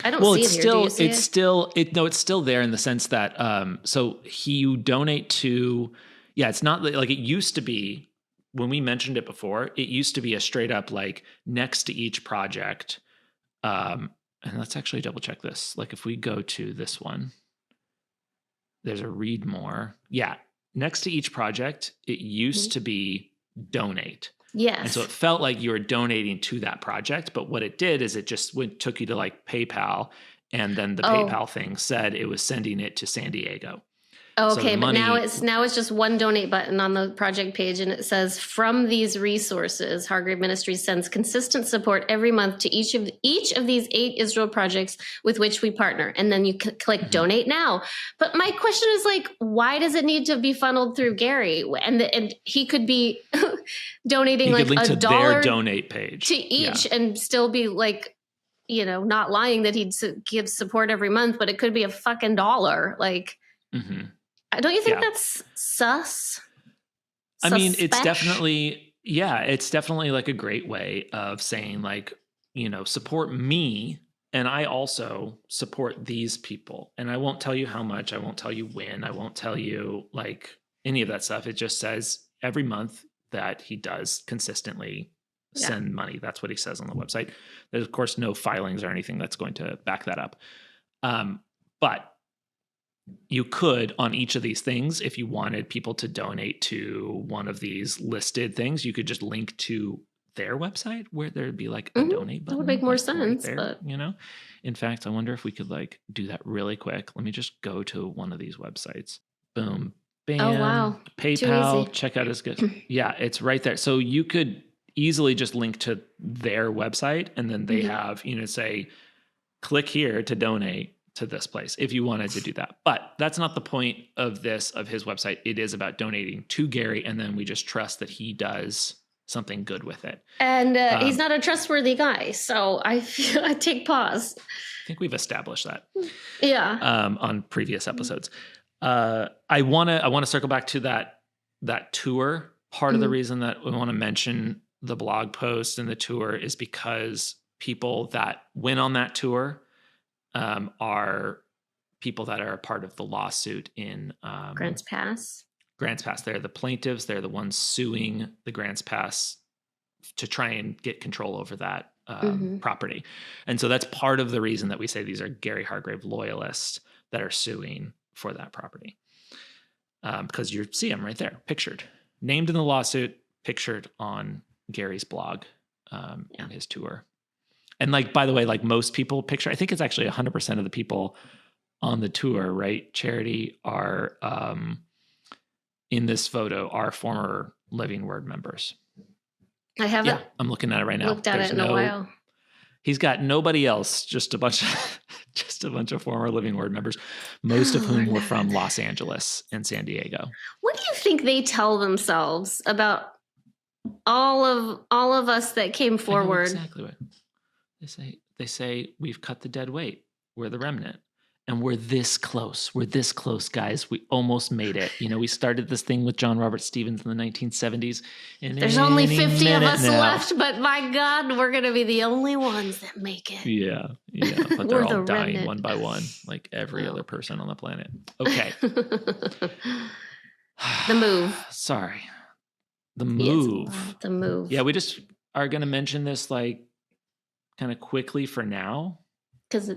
I don't see it here. Do you see it? It's still there in the sense that, so you donate to, it's not like it used to be. When we mentioned it before, it used to be a straight up like next to each project. And let's actually double check this. Like if we go to this one, there's a read more. Yeah. Next to each project, it used to be donate. Yes. And so it felt like you were donating to that project. But what it did is it just took you to like PayPal. And then the PayPal thing said it was sending it to San Diego. Okay, so but now it's just one donate button on the project page, and it says, from these resources, Hargrave Ministries sends consistent support every month to each of these 8 Israel projects with which we partner. And then you click donate now. But my question is like, why does it need to be funneled through Gary? And he could be donating like link to $1 their donate page to each and still be like, not lying that he'd give support every month, but it could be a fucking $1. Like, don't you think that's sus? I mean, it's definitely like a great way of saying like, support me and I also support these people. And I won't tell you how much, I won't tell you when, I won't tell you like any of that stuff. It just says every month that he does consistently send money. That's what he says on the website. There's of course no filings or anything that's going to back that up. But you could, on each of these things, if you wanted people to donate to one of these listed things, you could just link to their website where there'd be like a donate button. That would make more like sense. Right there, but in fact, I wonder if we could like do that really quick. Let me just go to one of these websites. Boom. Bam. Oh, wow. PayPal. Check out his good. Yeah, it's right there. So you could easily just link to their website and then they have, say, click here to donate to this place if you wanted to do that. But that's not the point of his website. It is about donating to Gary, and then we just trust that he does something good with it. And he's not a trustworthy guy, so I take pause. I think we've established that. Yeah. On previous episodes. I want to circle back to that tour. Part of the reason that we want to mention the blog post and the tour is because people that went on that tour are people that are a part of the lawsuit in Grants Pass. Grants Pass. They're the plaintiffs. They're the ones suing the Grants Pass to try and get control over that property. And so that's part of the reason that we say these are Gary Hargrave loyalists that are suing for that property. Because you see them right there, pictured, named in the lawsuit, pictured on Gary's blog and his tour. And like, by the way, like most people picture, I think it's actually 100% of the people on the tour, right? Charity are in this photo are former Living Word members. I haven't. Yeah, I'm looking at it right now. Looked at it in a while. He's got nobody else, just a bunch of former Living Word members, most of whom were from Los Angeles and San Diego. What do you think they tell themselves about all of us that came forward? Exactly what they say. We've cut the dead weight. We're the remnant. And we're this close. We're this close, guys. We almost made it. We started this thing with John Robert Stevens in the 1970s. And there's only 50 of us left, but my God, we're going to be the only ones that make it. Yeah. But they're all dying one by one, like every other person on the planet. Okay. The move. Sorry. The move. Yes, the move. Yeah, we just are going to mention this like kind of quickly for now. Because,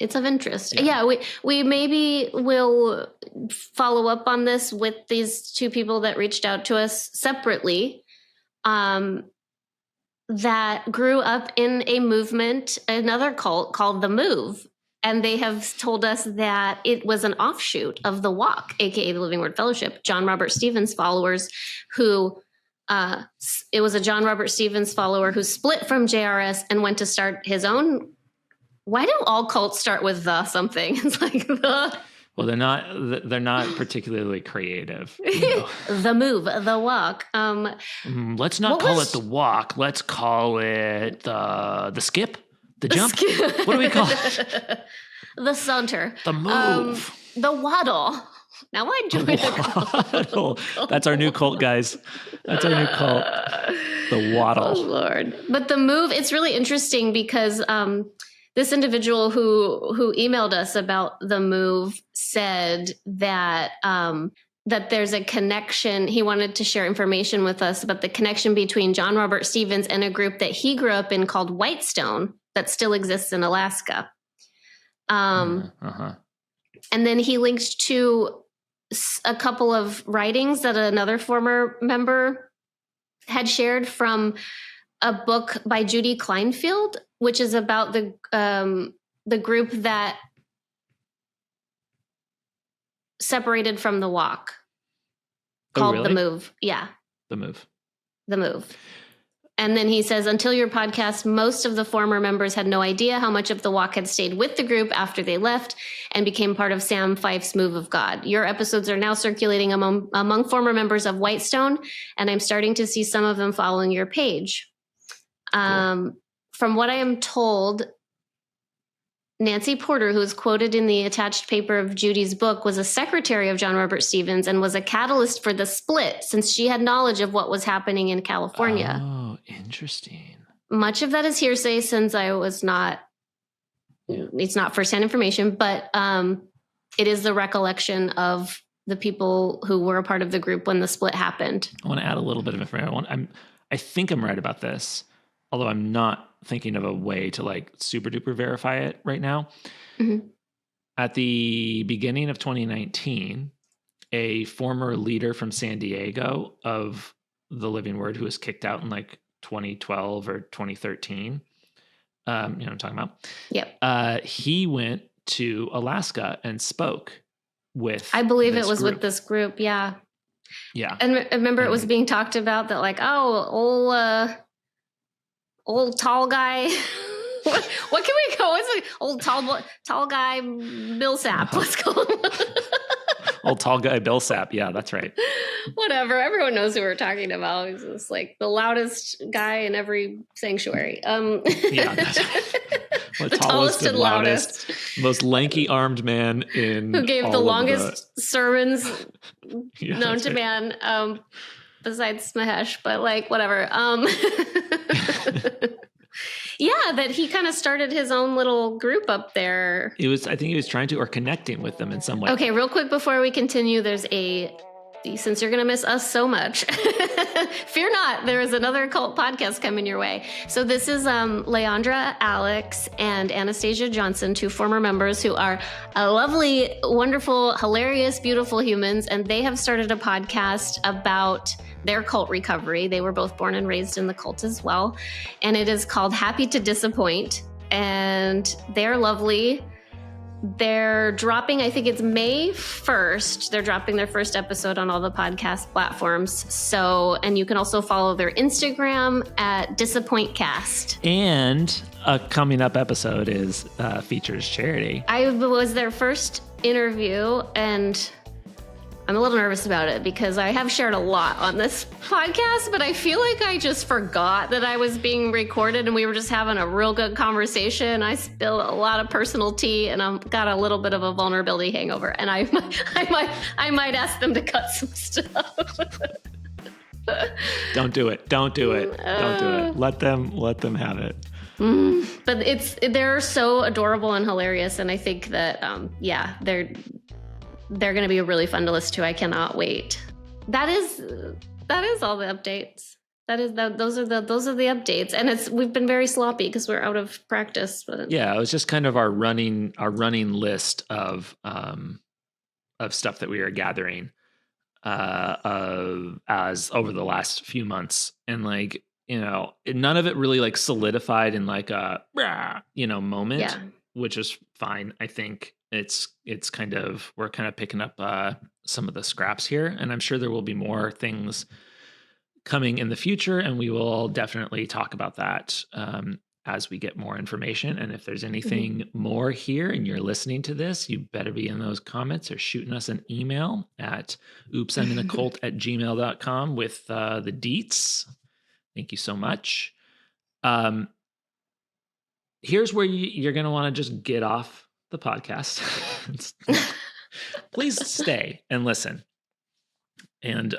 it's of interest. Yeah, we maybe will follow up on this with these two people that reached out to us separately that grew up in a movement, another cult called The Move. And they have told us that it was an offshoot of The Walk, aka the Living Word Fellowship. John Robert Stevens followers who it was a John Robert Stevens follower who split from JRS and went to start his own. Why do all cults start with the something? It's like the. Well, they're not particularly creative. The Move, The Walk. Let's not call it The Walk. Let's call it the Skip, the Jump. What do we call it? The Saunter. The Move. The Waddle. Now I joined the cult. That's our new cult, guys. That's our new cult. The Waddle. Oh, Lord. But The Move, it's really interesting because this individual who emailed us about The Move said that that there's a connection. He wanted to share information with us about the connection between John Robert Stevens and a group that he grew up in called Whitestone that still exists in Alaska. And then he linked to a couple of writings that another former member had shared from a book by Judy Kleinfeld, which is about the group that separated from the walk, called really? The Move. Yeah. The Move. The Move. And then he says, until your podcast, most of the former members had no idea how much of the walk had stayed with the group after they left and became part of Sam Fife's Move of God. Your episodes are now circulating among former members of Whitestone, and I'm starting to see some of them following your page. Cool. From what I am told, Nancy Porter, who is quoted in the attached paper of Judy's book, was a secretary of John Robert Stevens and was a catalyst for the split since she had knowledge of what was happening in California. Oh, interesting. Much of that is hearsay since I was not, it's not firsthand information, but it is the recollection of the people who were a part of the group when the split happened. I want to add a little bit of information. I think I'm right about this, although I'm not thinking of a way to like super duper verify it right now. Mm-hmm. At the beginning of 2019, a former leader from San Diego of the Living Word, who was kicked out in like 2012 or 2013, you know what I'm talking about? Yep. He went to Alaska and spoke with, I believe it was group. With this group. Yeah. Yeah. And remember it was being talked about that like, old tall guy. what can we go? What's like old tall guy Bill Sapp? Let's go. Old tall guy Bill Sapp. Yeah, that's right. Whatever. Everyone knows who we're talking about. He's just like the loudest guy in every sanctuary. Yeah, that's right. The tallest and loudest, most lanky armed man in who gave the longest sermons known to man. Besides Mahesh, but like whatever. Yeah, that he kind of started his own little group up there. I think he was trying to, or connecting with them in some way. Okay, real quick before we continue, since you're going to miss us so much, fear not, there is another cult podcast coming your way. So this is Leandra, Alex, and Anastasia Johnson, two former members who are lovely, wonderful, hilarious, beautiful humans. And they have started a podcast about their cult recovery. They were both born and raised in the cult as well. And it is called Happy to Disappoint. And they're lovely. They're dropping, I think it's May 1st. They're dropping their first episode on all the podcast platforms. So, and you can also follow their Instagram at DisappointCast. And a coming up episode is features Charity. I was their first interview, and I'm a little nervous about it because I have shared a lot on this podcast, but I feel like I just forgot that I was being recorded and we were just having a real good conversation. I spilled a lot of personal tea and I've got a little bit of a vulnerability hangover, and I might ask them to cut some stuff. Don't do it. Don't do it. Don't do it. Let them have it. But they're so adorable and hilarious, and I think that they're going to be really fun to listen to. I cannot wait. That is all the updates. Those are the updates, and we've been very sloppy because we're out of practice. But yeah, it was just kind of our running list of stuff that we are gathering as over the last few months, and like, you know, none of it really like solidified in like a moment, which is fine. I think it's kind of, we're kind of picking up some of the scraps here, and I'm sure there will be more things coming in the future, and we will definitely talk about that as we get more information. And if there's anything more here and you're listening to this, you better be in those comments or shooting us an email at oopsiminacult@gmail.com with the deets. Thank you so much. Here's where you're going to want to just get off the podcast. Please stay and listen. And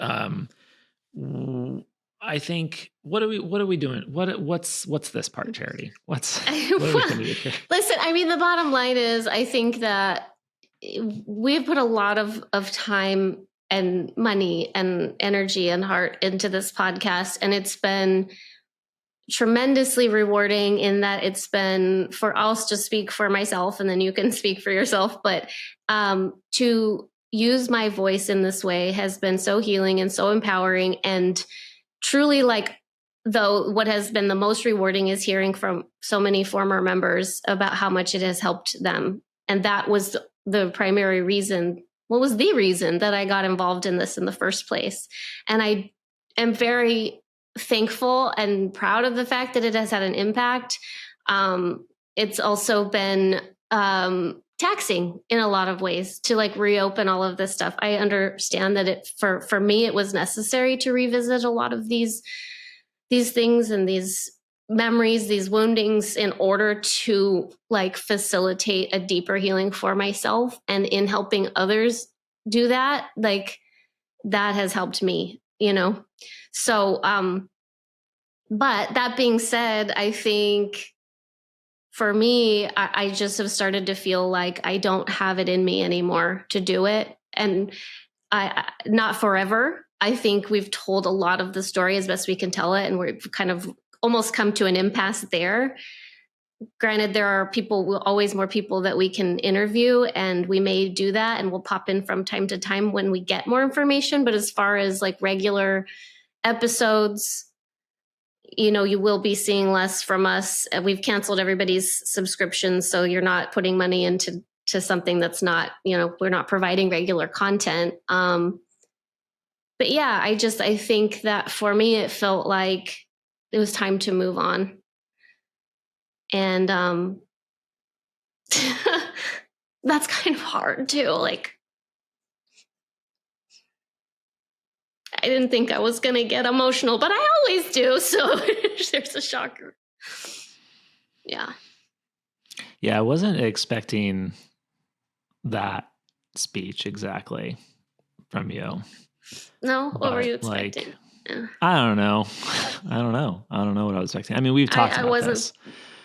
I think what are we doing? What's this part, Charity? What are we going to do here? Listen, I mean, the bottom line is I think that we've put a lot of time and money and energy and heart into this podcast, and it's been tremendously rewarding in that it's been, for us to speak for myself and then you can speak for yourself, but to use my voice in this way has been so healing and so empowering. And truly like, though, what has been the most rewarding is hearing from so many former members about how much it has helped them. And that was the primary reason, what was the reason that I got involved in this in the first place. And I am very thankful and proud of the fact that it has had an impact. It's also been taxing in a lot of ways to like reopen all of this stuff. I understand that it for me it was necessary to revisit a lot of these things and these memories, these woundings, in order to like facilitate a deeper healing for myself. And in helping others do that, like that has helped me, you know? So, but that being said, I think for me, I just have started to feel like I don't have it in me anymore to do it. And not forever. I think we've told a lot of the story as best we can tell it, and we've kind of almost come to an impasse there. Granted, there are always more people that we can interview, and we may do that, and we'll pop in from time to time when we get more information. But as far as like regular episodes, you know, you will be seeing less from us. We've canceled everybody's subscriptions, so you're not putting money into something that's not, you know, we're not providing regular content. But yeah, I think that for me, it felt like it was time to move on. And that's kind of hard too. Like, I didn't think I was going to get emotional, but I always do. So there's a shocker. Yeah. Yeah, I wasn't expecting that speech exactly from you. No, what were you expecting? Like, yeah. I don't know. I don't know what I was expecting. I mean, we've talked about this.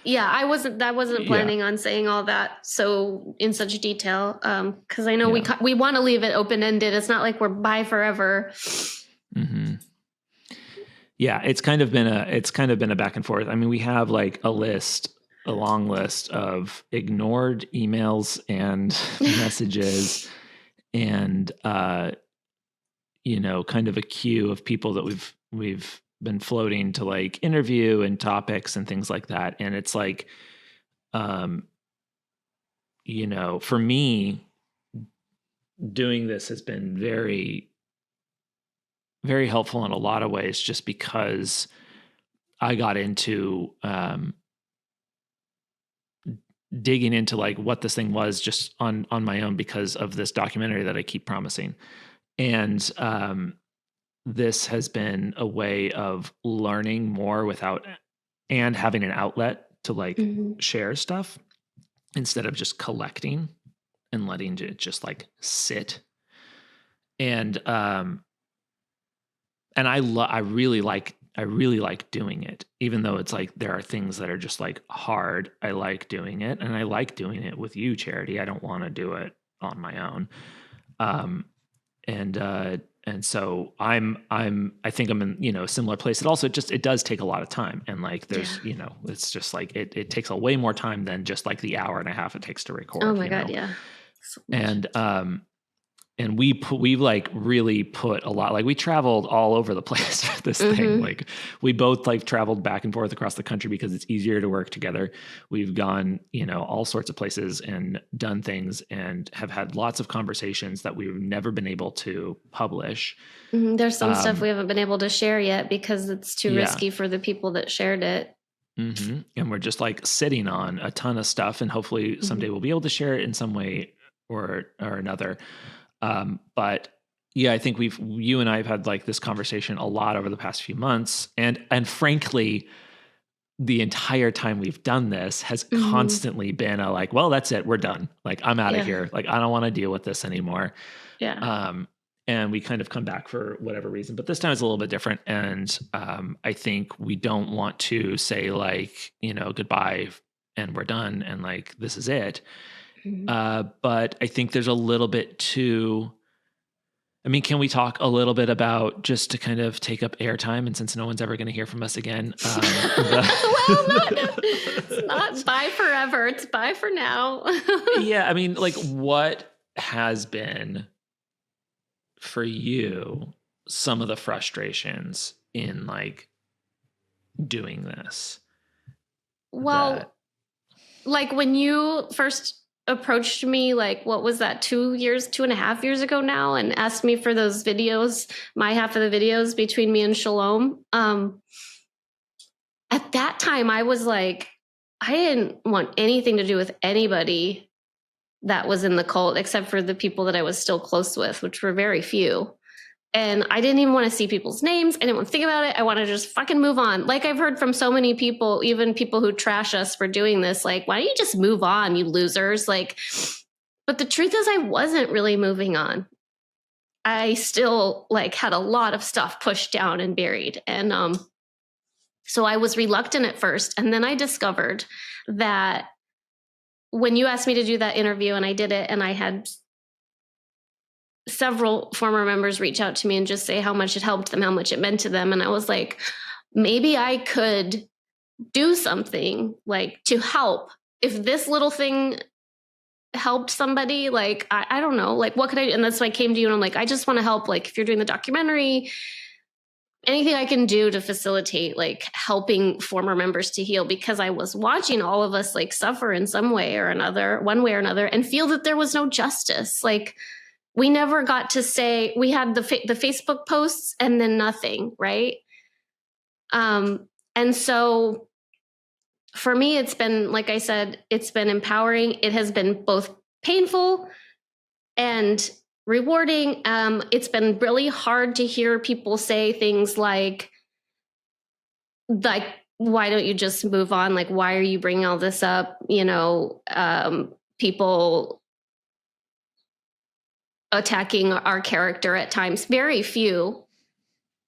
Yeah, I wasn't planning on saying all that so in such detail, because I know we want to leave it open-ended. It's not like we're bye forever. Mm-hmm. Yeah, it's kind of been a back and forth. I mean, we have like a long list of ignored emails and messages, and you know, kind of a queue of people that we've been floating to like interview and topics and things like that. And it's like, you know, for me, doing this has been very, very helpful in a lot of ways, just because I got into digging into like what this thing was just on my own because of this documentary that I keep promising. And this has been a way of learning more and having an outlet to like share stuff instead of just collecting and letting it just like sit. And I really like doing it, even though it's like there are things that are just like hard. I like doing it, and I like doing it with you, Charity. I don't want to do it on my own. And so I think I'm in, you know, a similar place. It also it does take a lot of time, and like there's, you know, it's just like it takes a way more time than just like the hour and a half it takes to record. Oh my God. Yeah. So and we like really put a lot, like we traveled all over the place for this thing. Like we both like traveled back and forth across the country because it's easier to work together. We've gone, you know, all sorts of places and done things and have had lots of conversations that we've never been able to publish. There's some stuff we haven't been able to share yet because it's too risky for the people that shared it. And we're just like sitting on a ton of stuff, and hopefully someday we'll be able to share it in some way or another. But yeah, I think you and I have had like this conversation a lot over the past few months, and frankly, the entire time we've done this has constantly been a like, well, that's it. We're done. Like, I'm out of here. Like, I don't want to deal with this anymore. Yeah. And we kind of come back for whatever reason, but this time it's a little bit different. And, I think we don't want to say like, you know, goodbye and we're done. And like, this is it. But I think there's a little bit can we talk a little bit about, just to kind of take up airtime, and since no one's ever going to hear from us again, it's not bye forever. It's bye for now. Yeah. I mean, like, what has been for you some of the frustrations in like doing this. Well, like when you first approached me, like what was that, 2.5 years ago now, and asked me for those videos, my half of the videos between me and Shalom. At that time I was like, I didn't want anything to do with anybody that was in the cult except for the people that I was still close with, which were very few. And I didn't even want to see people's names. I didn't want to think about it. I want to just fucking move on. Like I've heard from so many people, even people who trash us for doing this, like, why don't you just move on, you losers? Like, but the truth is I wasn't really moving on. I still like had a lot of stuff pushed down and buried. And so I was reluctant at first. And then I discovered that when you asked me to do that interview and I did it, and I had several former members reach out to me and just say how much it helped them, how much it meant to them. And I was like, maybe I could do something like to help. If this little thing helped somebody, like, I don't know, like, what could I do? And that's why I came to you and I'm like, I just want to help. Like, if you're doing the documentary, anything I can do to facilitate, like, helping former members to heal, because I was watching all of us like suffer in some way or another, one way or another, and feel that there was no justice. Like, we never got to say, we had the Facebook posts and then nothing, right? And so for me, it's been, like I said, it's been empowering. It has been both painful and rewarding. It's been really hard to hear people say things like, why don't you just move on? Like, why are you bringing all this up? You know, people attacking our character at times. Very few.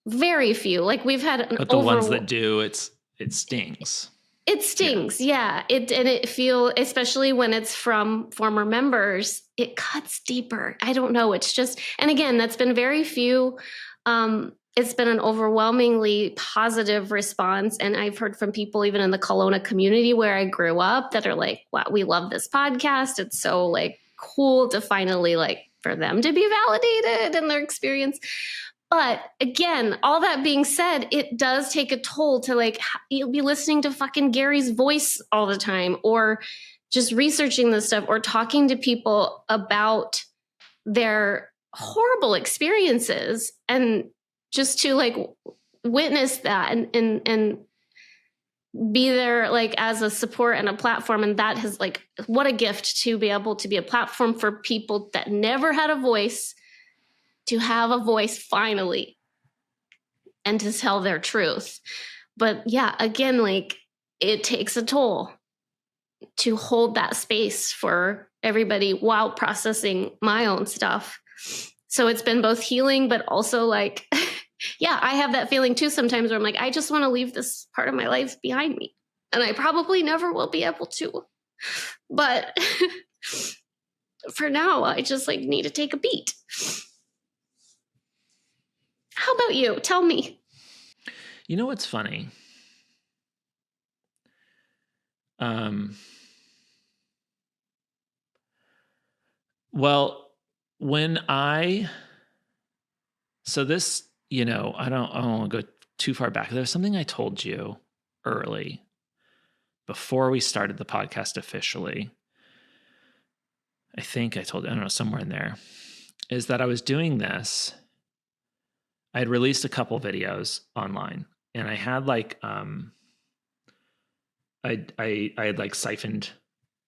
Like, we've had but the ones that do, it stings. It stings. Yeah. It feel, especially when it's from former members, it cuts deeper. I don't know. It's just, and again, that's been very few. It's been an overwhelmingly positive response. And I've heard from people even in the Kelowna community where I grew up that are like, wow, we love this podcast. It's so like cool to finally, like, for them to be validated in their experience. But again, all that being said, it does take a toll to, like, you'll be listening to fucking Gary's voice all the time, or just researching this stuff, or talking to people about their horrible experiences, and just to, like, witness that and be there, like, as a support and a platform. And that has, like, what a gift to be able to be a platform for people that never had a voice, to have a voice finally and to tell their truth. But yeah, again, like, it takes a toll to hold that space for everybody while processing my own stuff. So it's been both healing, but also, like, yeah, I have that feeling too sometimes where I'm like, I just want to leave this part of my life behind me. And I probably never will be able to. But for now, I just, like, need to take a beat. How about you? Tell me. You know what's funny? Well, so this, you know, I don't want to go too far back. There's something I told you early before we started the podcast officially. I think I told you, I don't know, somewhere in there, is that I was doing this. I had released a couple videos online, and I had, like, I had, like, siphoned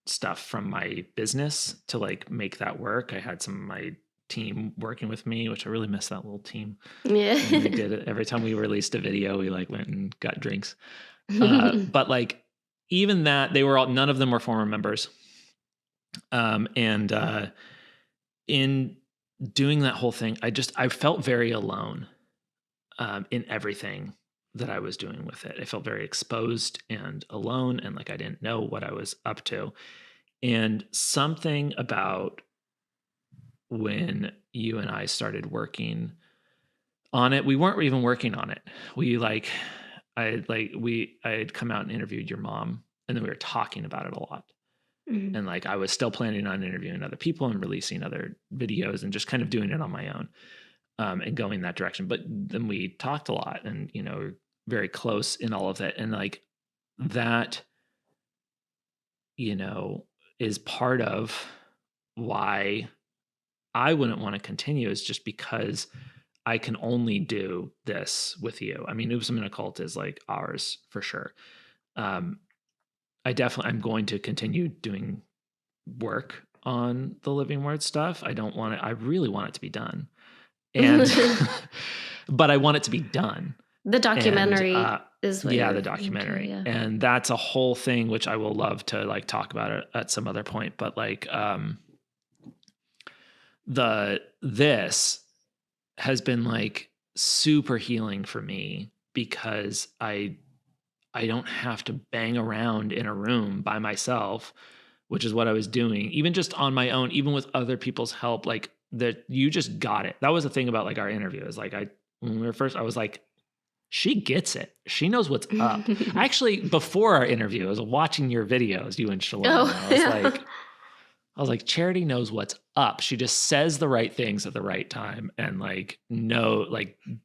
stuff from my business to, like, make that work. I had some of my team working with me, which I really miss that little team. Yeah. And we did it every time we released a video. We, like, went and got drinks. But, like, even that, none of them were former members. And in doing that whole thing, I felt very alone. In everything that I was doing with it. I felt very exposed and alone, and like I didn't know what I was up to. And something about when you and I started working on it, we weren't even working on it. I had come out and interviewed your mom, and then we were talking about it a lot. Mm-hmm. And, like, I was still planning on interviewing other people and releasing other videos and just kind of doing it on my own. and going that direction. But then we talked a lot and, you know, we're very close in all of that. And like that, you know, is part of why I wouldn't want to continue, is just because I can only do this with you. I mean, Oopsum in a Cult is like ours for sure. I'm going to continue doing work on the Living Word stuff. I really want it to be done. And, but I want it to be done. The documentary is what the documentary. Into, And that's a whole thing, which I will love to like talk about it at some other point. But like, this has been like super healing for me, because I don't have to bang around in a room by myself, which is what I was doing, even just on my own, even with other people's help. Like that, you just got it. That was the thing about like our interview, is like when we were first, I was like, she gets it. She knows what's up. Actually, before our interview, I was watching your videos, you and Shalom. And I was like, Charity knows what's up. She just says the right things at the right time, and like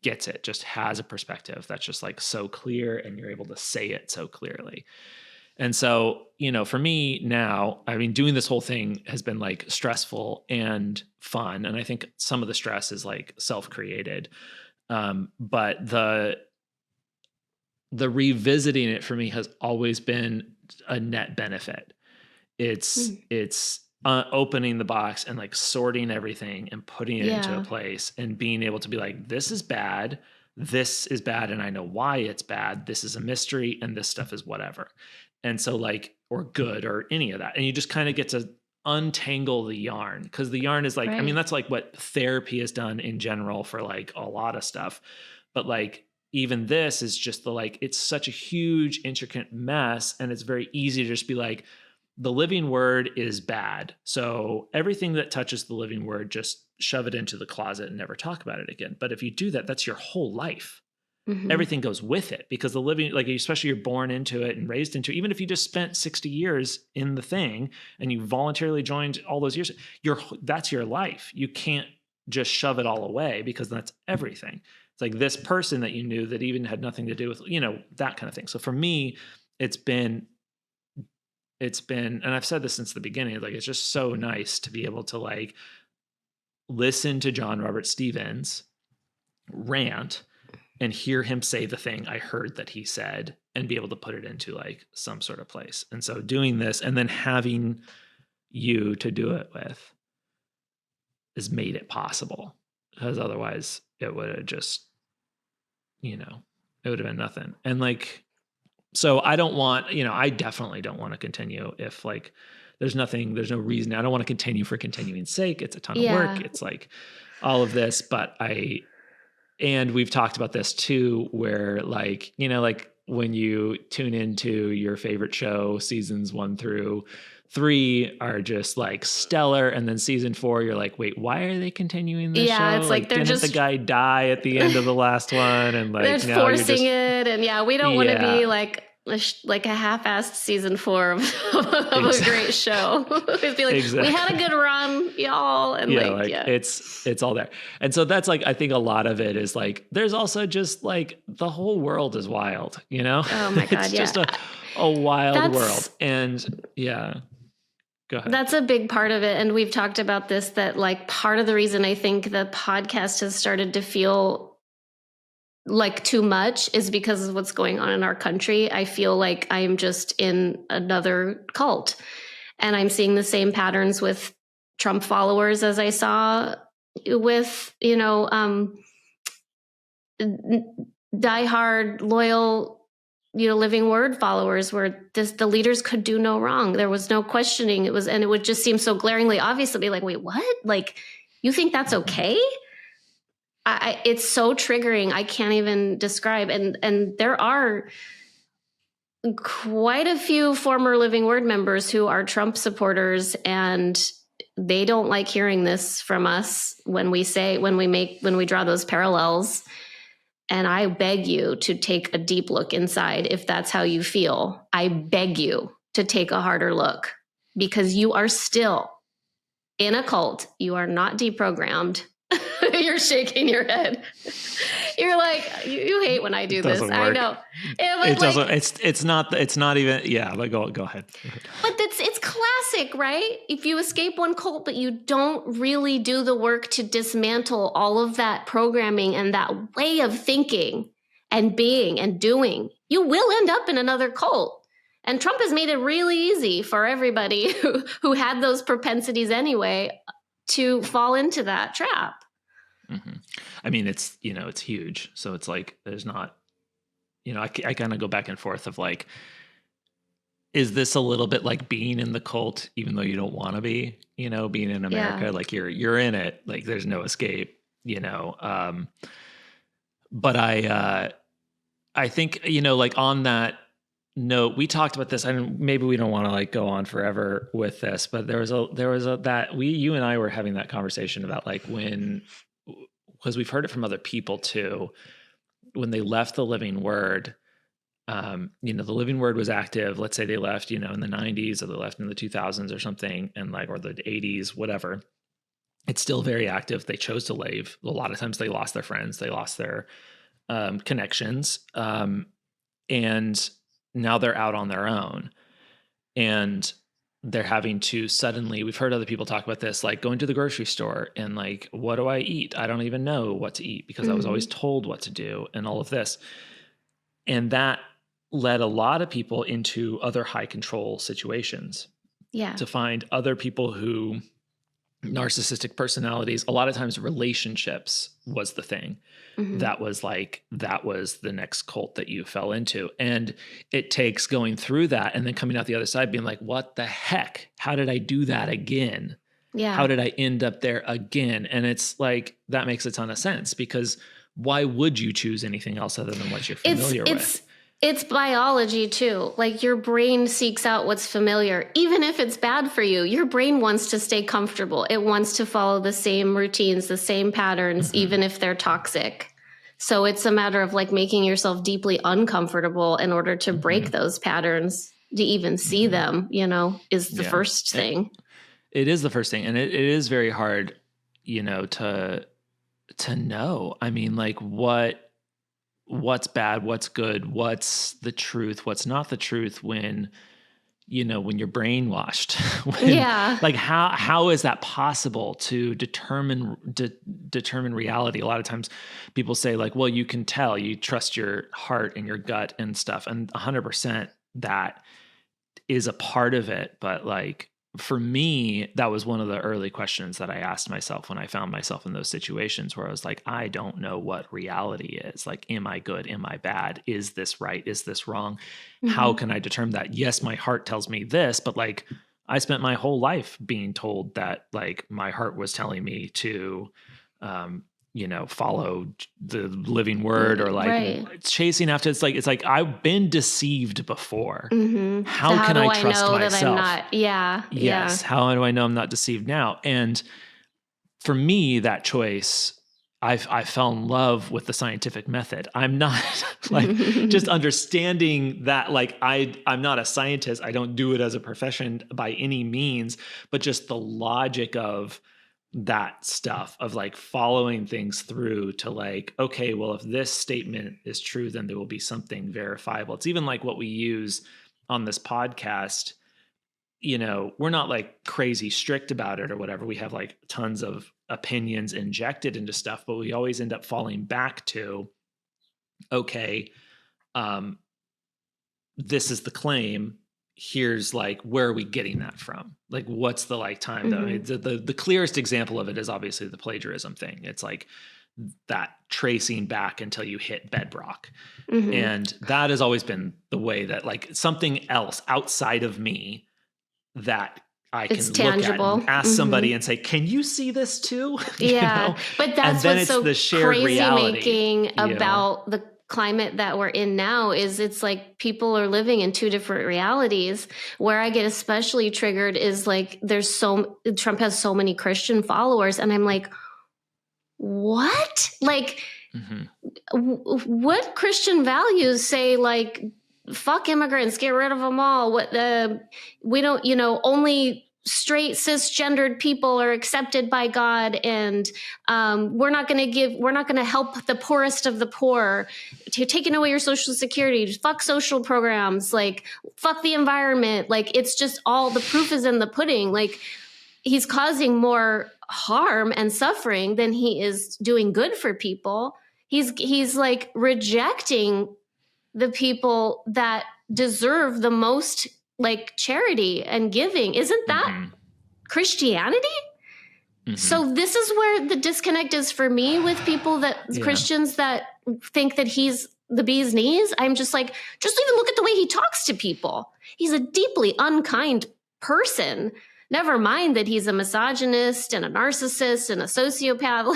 gets it, just has a perspective that's just like so clear, and you're able to say it so clearly. And so, you know, for me now, I mean, doing this whole thing has been like stressful and fun. And I think some of the stress is like self-created. But the revisiting it for me has always been a net benefit. It's opening the box and like sorting everything and putting it into a place, and being able to be like, this is bad, and I know why it's bad. This is a mystery, and this stuff is whatever. And so like, or good, or any of that. And you just kind of get to untangle the yarn, because the yarn is like, I mean, that's like what therapy has done in general for like a lot of stuff. But like, even this is just it's such a huge, intricate mess. And it's very easy to just be like, the living word is bad, so everything that touches the living word, just shove it into the closet and never talk about it again. But if you do that, that's your whole life. Mm-hmm. Everything goes with it, because the living, like, especially you're born into it and raised into it. Even if you just spent 60 years in the thing and you voluntarily joined all those years, that's your life. You can't just shove it all away, because that's everything. It's like this person that you knew that even had nothing to do with, you know, that kind of thing. So for me, it's been, and I've said this since the beginning, like, it's just so nice to be able to like listen to John Robert Stevens rant and hear him say the thing I heard that he said, and be able to put it into like some sort of place. And so doing this, and then having you to do it with, has made it possible, because otherwise it would have just, you know, it would have been nothing. And like, so I definitely don't want to continue if like there's no reason. I don't want to continue for continuing's sake. It's a ton of work. It's like all of this, but and we've talked about this too, where like, you know, like when you tune into your favorite show, seasons 1 through 3 are just like stellar. And then season 4, you're like, wait, why are they continuing this show? Yeah, it's like they're didn't just, the guy die at the end of the last one? And like, they're just forcing it. And we don't want to be like a half-assed season 4 of a great show. It'd be like, we had a good run, y'all. And it's all there. And so that's like, I think a lot of it is like, there's also just like, the whole world is wild, you know? Oh my God. It's just a wild world. And go ahead. That's a big part of it. And we've talked about this, that like part of the reason I think the podcast has started to feel like too much is because of what's going on in our country. I feel like I'm just in another cult, and I'm seeing the same patterns with Trump followers as I saw with, you know, diehard, loyal, you know, Living Word followers, where the leaders could do no wrong. There was no questioning. And it would just seem so glaringly obvious to be like, wait, what? Like, you think that's okay? It's so triggering. I can't even describe. And there are quite a few former Living Word members who are Trump supporters, and they don't like hearing this from us when we draw those parallels. And I beg you to take a deep look inside if that's how you feel. I beg you to take a harder look, because you are still in a cult. You are not deprogrammed. You're shaking your head. You're like, you hate when I do this. I know. It doesn't. It's not even. Yeah. But go ahead. But it's classic, right? If you escape one cult, but you don't really do the work to dismantle all of that programming and that way of thinking and being and doing, you will end up in another cult. And Trump has made it really easy for everybody who had those propensities anyway to fall into that trap. Mm-hmm. I mean, it's huge. So it's like, there's not, I kind of go back and forth of like, is this a little bit like being in the cult, even though you don't want to be, being in America, like you're in it, like there's no escape, but I think, like on that note, we talked about this. Maybe we don't want to like go on forever with this, but there was you and I were having that conversation about like because we've heard it from other people too, when they left the Living Word, the Living Word was active. Let's say they left, in the 90s or they left in the 2000s or something, and like, or the 80s, whatever. It's still very active. They chose to leave. A lot of times they lost their friends, they lost their connections. And now they're out on their own, and they're having to suddenly, we've heard other people talk about this, like going to the grocery store and like, what do I eat? I don't even know what to eat because I was always told what to do and all of this. And that led a lot of people into other high control situations. Yeah. To find other people who, narcissistic personalities, a lot of times relationships was the thing. Mm-hmm. That was the next cult that you fell into. And it takes going through that and then coming out the other side being like, what the heck? How did I do that again? Yeah. How did I end up there again? And it's like, that makes a ton of sense, because why would you choose anything else other than what you're familiar with? It's biology too. Like your brain seeks out what's familiar. Even if it's bad for you, your brain wants to stay comfortable. It wants to follow the same routines, the same patterns, even if they're toxic. So it's a matter of like making yourself deeply uncomfortable in order to break those patterns, to even see them, is the first thing. It is the first thing. And it is very hard, to know. I mean, like what's bad, what's good, what's the truth, what's not the truth when you're brainwashed. Like how is that possible to determine reality? A lot of times people say like, well, you can tell, you trust your heart and your gut and stuff. And 100% that is a part of it. But like, for me, that was one of the early questions that I asked myself when I found myself in those situations where I was like, I don't know what reality is. Like, am I good? Am I bad? Is this right? Is this wrong? Mm-hmm. How can I determine that? Yes, my heart tells me this, but like I spent my whole life being told that like my heart was telling me to, follow the Living Word or like chasing after. It's like I've been deceived before. Mm-hmm. How can I trust myself? That I'm not? Yeah. Yes. Yeah. How do I know I'm not deceived now? And for me, that choice, I fell in love with the scientific method. I'm not like just understanding that like I'm not a scientist. I don't do it as a profession by any means, but just the logic of that stuff of like following things through to like, okay, well, if this statement is true, then there will be something verifiable. It's even like what we use on this podcast. We're not like crazy strict about it or whatever. We have like tons of opinions injected into stuff, but we always end up falling back to, okay, this is the claim. Here's like, where are we getting that from? Like, what's the like time though? The clearest example of it is obviously the plagiarism thing. It's like that tracing back until you hit bedrock. Mm-hmm. And that has always been the way that like something else outside of me that I can look at and ask somebody and say, can you see this too? Yeah. But that's what's so the shared crazy reality, making about the climate that we're in now is it's like people are living in two different realities. Where I get especially triggered is like Trump has so many Christian followers, and I'm like, what? Like, what Christian values say like, fuck immigrants, get rid of them all? What we don't, only straight cisgendered people are accepted by God, and we're not going to help the poorest of the poor, to taking away your social security, fuck social programs, like fuck the environment. Like, it's just all, the proof is in the pudding. Like, he's causing more harm and suffering than he is doing good for people. He's like rejecting the people that deserve the most, like, charity and giving. Isn't that Christianity? So this is where the disconnect is for me with people that Christians that think that he's the bee's knees. I'm just like, just even look at the way he talks to people. He's a deeply unkind person. Never mind that he's a misogynist and a narcissist and a sociopath.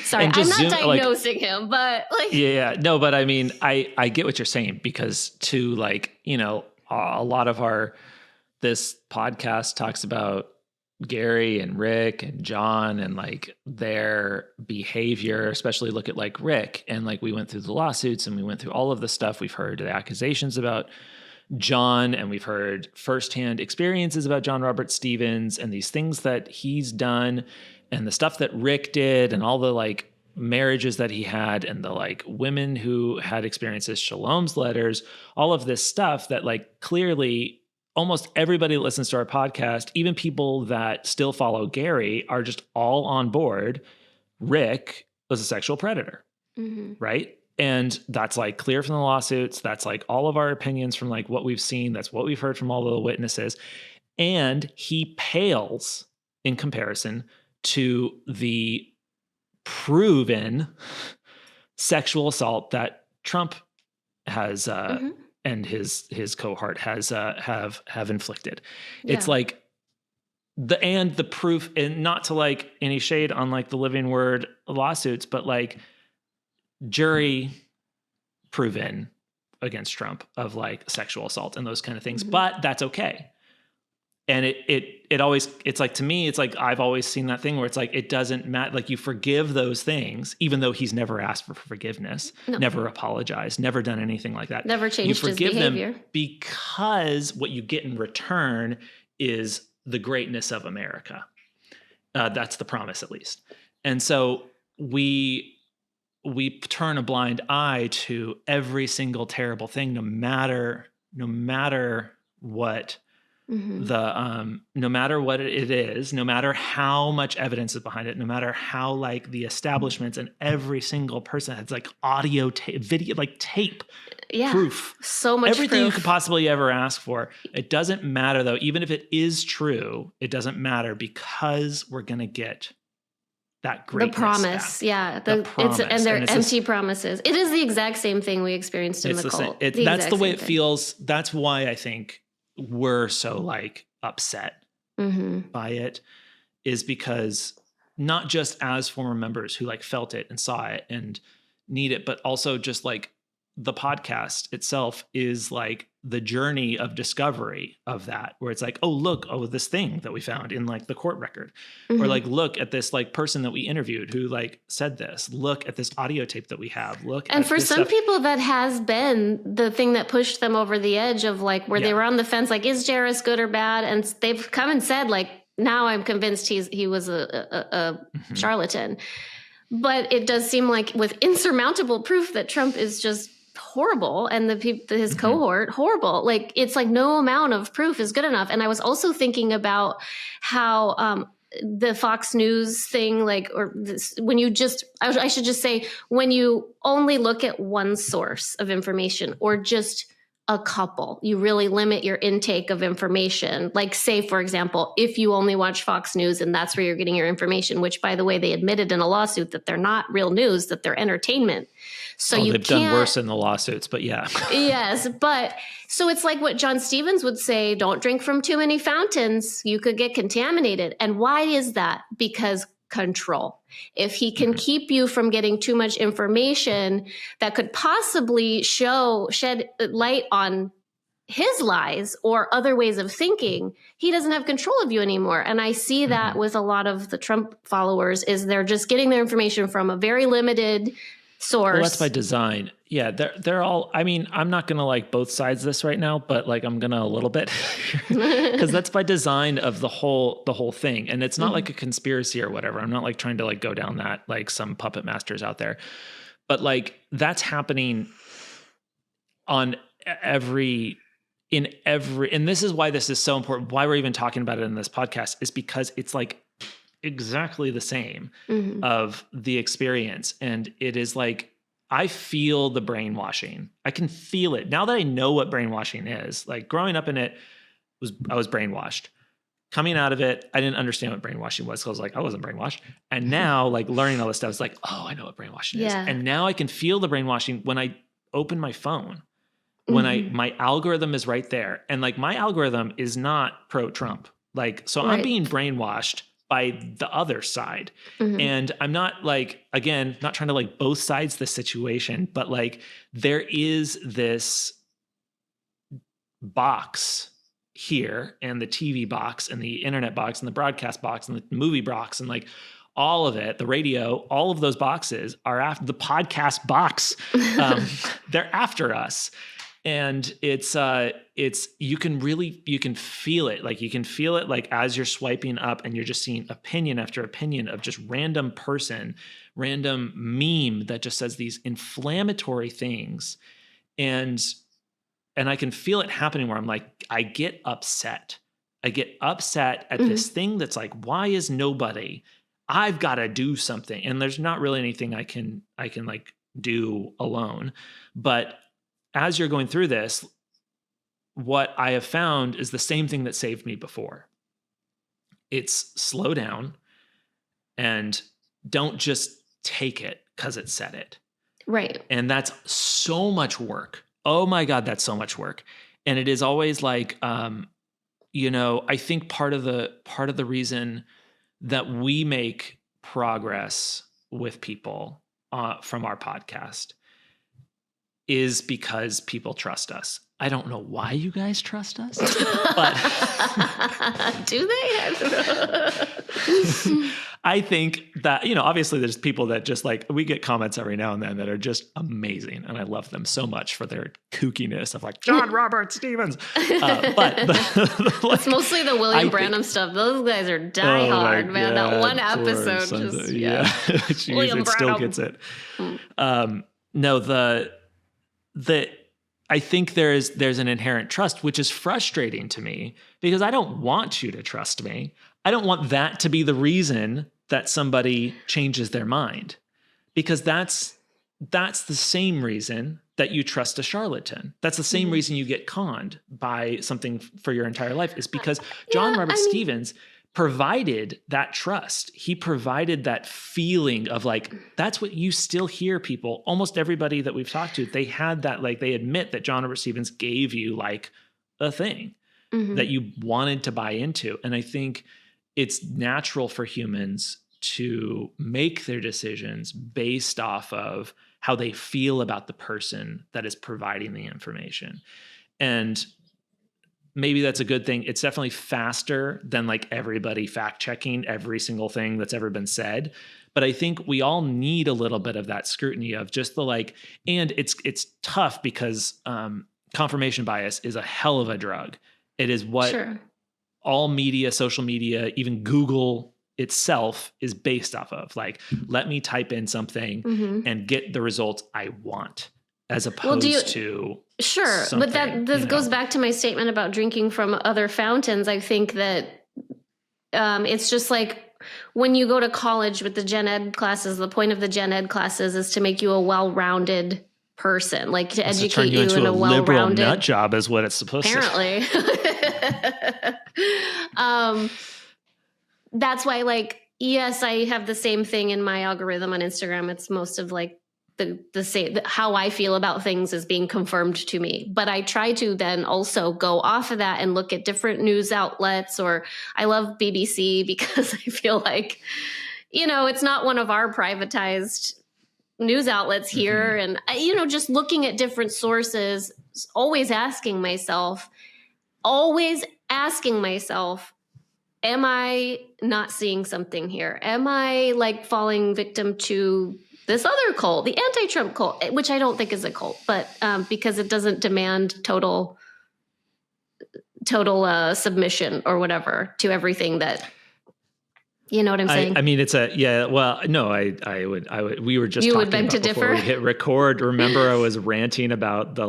Sorry, I'm not diagnosing him, but like, no, but I mean, I get what you're saying, because to, like, you know, a lot of this podcast talks about Gary and Rick and John and like their behavior, especially look at like Rick, and like we went through the lawsuits and we went through all of the stuff. We've heard the accusations about John, and we've heard firsthand experiences about John Robert Stevens and these things that he's done, and the stuff that Rick did, and all the like marriages that he had, and the like women who had experiences, Shalom's letters, all of this stuff that like clearly almost everybody that listens to our podcast, even people that still follow Gary, are just all on board. Rick was a sexual predator, right? And that's like clear from the lawsuits. That's like all of our opinions from like what we've seen. That's what we've heard from all of the witnesses. And he pales in comparison to the proven sexual assault that Trump has and his cohort has have inflicted. Yeah. It's like the proof, and not to like any shade on like the Living Word lawsuits, but like jury proven against Trump of like sexual assault and those kind of things, but that's okay. And it always, it's like, to me, it's like, I've always seen that thing where it's like, it doesn't matter. Like, you forgive those things, even though he's never asked for forgiveness, never apologized, never done anything like that. Never changed his behavior. Them because what you get in return is the greatness of America. That's the promise, at least. And so we turn a blind eye to every single terrible thing, no matter what no matter what it is, no matter how much evidence is behind it, no matter how like the establishments and every single person has like audio, video, like tape, proof, so much everything proof you could possibly ever ask for. It doesn't matter though. Even if it is true, it doesn't matter, because we're going to get that greatness. The promise. Back. Yeah. The promise. And they're empty promises. It is the exact same thing we experienced in the cult. That's the way it feels. That's why I think we're so like upset by it, is because not just as former members who like felt it and saw it and need it, but also just like the podcast itself is like the journey of discovery of that, where it's like, this thing that we found in like the court record, or like, look at this like person that we interviewed who like said this, look at this audio tape that we have, and for some people that has been the thing that pushed them over the edge of like where they were on the fence, like, is Jairus good or bad? And they've come and said like, now I'm convinced he was a charlatan. But it does seem like with insurmountable proof that Trump is just horrible, and his cohort horrible. Like, it's like no amount of proof is good enough. And I was also thinking about how the Fox News thing, like, or this, when you just, I should just say, when you only look at one source of information, or just a couple, you really limit your intake of information. Like, say, for example, if you only watch Fox News and that's where you're getting your information, which, by the way, they admitted in a lawsuit that they're not real news, that they're entertainment. So they've done worse in the lawsuits, but yeah. Yes, but so it's like what John Stevens would say, don't drink from too many fountains. You could get contaminated. And why is that? Because control. If he can keep you from getting too much information that could possibly shed light on his lies or other ways of thinking, he doesn't have control of you anymore. And I see that with a lot of the Trump followers, is they're just getting their information from a very limited source. Well, that's by design. Yeah, they're all. I mean, I'm not gonna like both sides of this right now, but like I'm gonna a little bit because that's by design of the whole thing, and it's not like a conspiracy or whatever. I'm not like trying to like go down that like some puppet masters out there, but like that's happening on and this is why this is so important. Why we're even talking about it in this podcast is because it's like exactly the same of the experience, and it is like. I feel the brainwashing. I can feel it. Now that I know what brainwashing is, like growing up in it, I was brainwashed. Coming out of it, I didn't understand what brainwashing was. So I was like, I wasn't brainwashed. And now like learning all this stuff, it's like, oh, I know what brainwashing is. And now I can feel the brainwashing when I open my phone, when my algorithm is right there. And like my algorithm is not pro-Trump. Like, so I'm being brainwashed by the other side. And I'm not like, again, not trying to like both sides the situation, but like there is this box here and the TV box and the internet box and the broadcast box and the movie box and like all of it, the radio, all of those boxes are after the podcast box. They're after us. And it's you can feel it. Like you can feel it like as you're swiping up and you're just seeing opinion after opinion of just random person, random meme that just says these inflammatory things. And I can feel it happening where I'm like, I get upset. I get upset at this thing that's like, why is nobody? I've got to do something. And there's not really anything I can like do alone. But as you're going through this, what I have found is the same thing that saved me before. It's slow down and don't just take it because it said it. Right. And that's so much work. Oh my God, that's so much work. And it is always like, I think part of the reason that we make progress with people from our podcast is because people trust us. I don't know why you guys trust us, but do they? I don't know. I think that, obviously there's people that just like, we get comments every now and then that are just amazing. And I love them so much for their kookiness of like John Robert Stevens. But it's mostly the William Branham stuff. Those guys are diehard, man. That one episode just, William Branham still gets it. I think there's an inherent trust, which is frustrating to me because I don't want you to trust me. I don't want that to be the reason that somebody changes their mind, because that's the same reason that you trust a charlatan. That's the same reason you get conned by something for your entire life, is because John Robert Stevens provided that trust. He provided that feeling of like, that's what you still hear people, almost everybody that we've talked to, they had that, like they admit that John Robert Stevens gave you like a thing that you wanted to buy into. And I think it's natural for humans to make their decisions based off of how they feel about the person that is providing the information. And maybe that's a good thing. It's definitely faster than like everybody fact checking every single thing that's ever been said. But I think we all need a little bit of that scrutiny of just the like, and it's tough because confirmation bias is a hell of a drug. It is what all media, social media, even Google itself is based off of. Like, let me type in something and get the results I want, as opposed to but that goes back to my statement about drinking from other fountains. I think that it's just like when you go to college with the gen ed classes, the point of the gen ed classes is to make you a well-rounded person, like to educate you in a well-rounded nut job is what it's supposed apparently. That's why, like, yes, I have the same thing in my algorithm on Instagram. It's most of like how I feel about things is being confirmed to me. But I try to then also go off of that and look at different news outlets, or I love BBC because I feel like, it's not one of our privatized news outlets here. And, just looking at different sources, always asking myself, am I not seeing something here? Am I like falling victim to this other cult, the anti-Trump cult, which I don't think is a cult, but because it doesn't demand total submission or whatever to everything that, you know what I'm saying? I mean, it's I would, we were just talking about before we hit record. Remember, I was ranting about the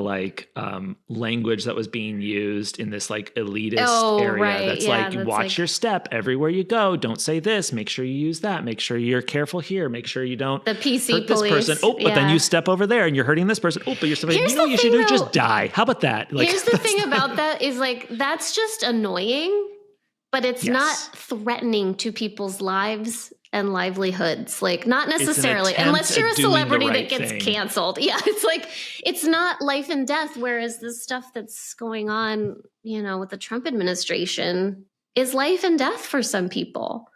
language that was being used in this elitist area. Right. That's watch your step everywhere you go. Don't say this. Make sure you use that. Make sure you're careful here. Make sure you don't the PC hurt police. this person. But then you step over there and you're hurting this person. But you're stepping. You should do just die. How about that? Here's the thing about that is that's just annoying. But it's not threatening to people's lives and livelihoods. Not necessarily, unless you're a celebrity that gets canceled. Yeah, it's not life and death. Whereas the stuff that's going on, with the Trump administration is life and death for some people.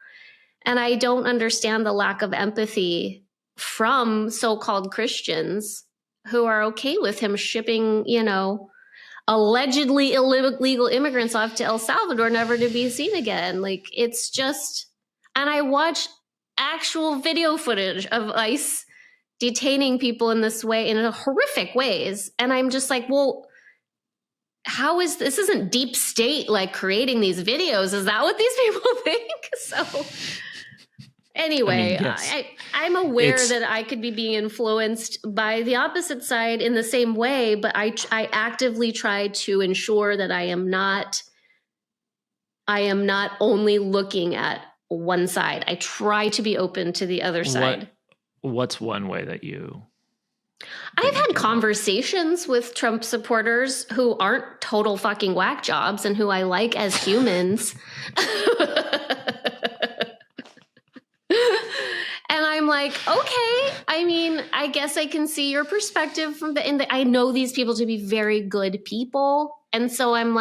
And I don't understand the lack of empathy from so-called Christians who are okay with him shipping, allegedly illegal immigrants off to El Salvador, never to be seen again. It's just, and I watched actual video footage of ICE detaining people in this way, in horrific ways. And I'm just well, how is this? Isn't deep state creating these videos? Is that what these people think? So anyway, I'm aware that I could be being influenced by the opposite side in the same way, but I actively try to ensure that I am not only looking at one side. I try to be open to the other side. What's one way that you... I've had conversations with Trump supporters who aren't total fucking whack jobs and who I like as humans. And I'm okay, I mean, I guess I can see your perspective from I know these people to be very good people. And so I'm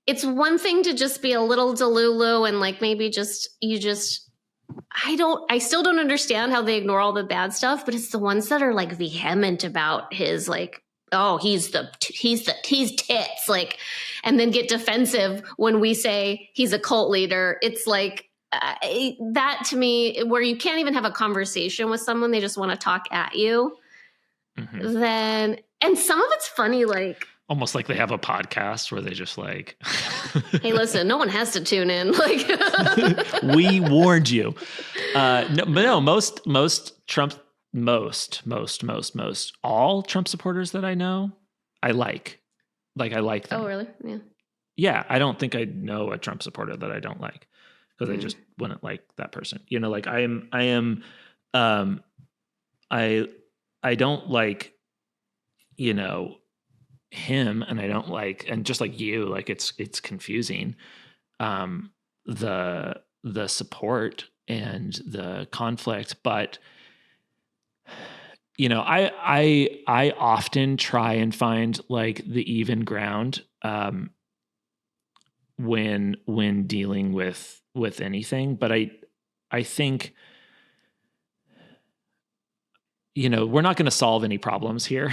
it's one thing to just be a little delulu and maybe I still don't understand how they ignore all the bad stuff, but it's the ones that are vehement about his he's tits, and then get defensive when we say he's a cult leader. It's that to me, where you can't even have a conversation with someone, they just want to talk at you. Mm-hmm. Then, and some of it's funny, almost like they have a podcast where they just hey, listen, no one has to tune in. We warned you. Most Trump, all Trump supporters that I know, I like. I like them. Oh, really? Yeah. Yeah, I don't think I know a Trump supporter that I don't like. Because I just wouldn't like that person. I don't like, him, and I don't and just like you, it's confusing, the support and the conflict. But, I often try and find the even ground, when dealing with anything. But I think, we're not going to solve any problems here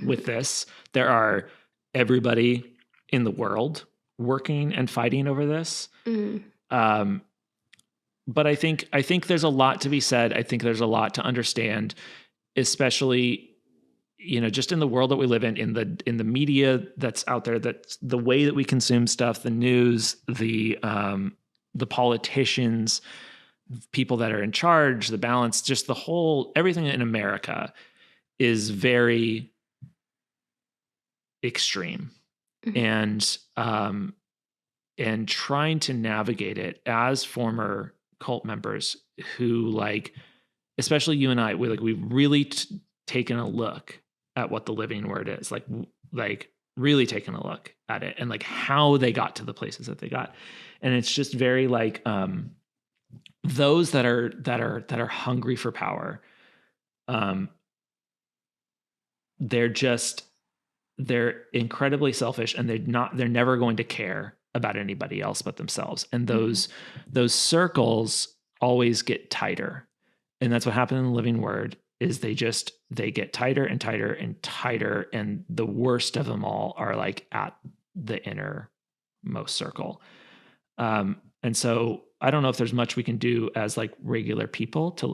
with this. There are everybody in the world working and fighting over this. Mm-hmm. But I think there's a lot to be said. I think there's a lot to understand, especially, just in the world that we live in the media that's out there, that's the way that we consume stuff, the news, the politicians, people that are in charge, the balance, just the whole, everything in America is very extreme. Mm-hmm. And trying to navigate it as former cult members who especially you and I, we've really taken a look at what the living word is, really taken a look at it and how they got to the places that they got. And it's just very those that are hungry for power. They're incredibly selfish, and they're never going to care about anybody else but themselves. And those circles always get tighter. And that's what happened in the living word, is they get tighter and tighter and tighter. And the worst of them all are at the innermost circle. And so I don't know if there's much we can do as regular people to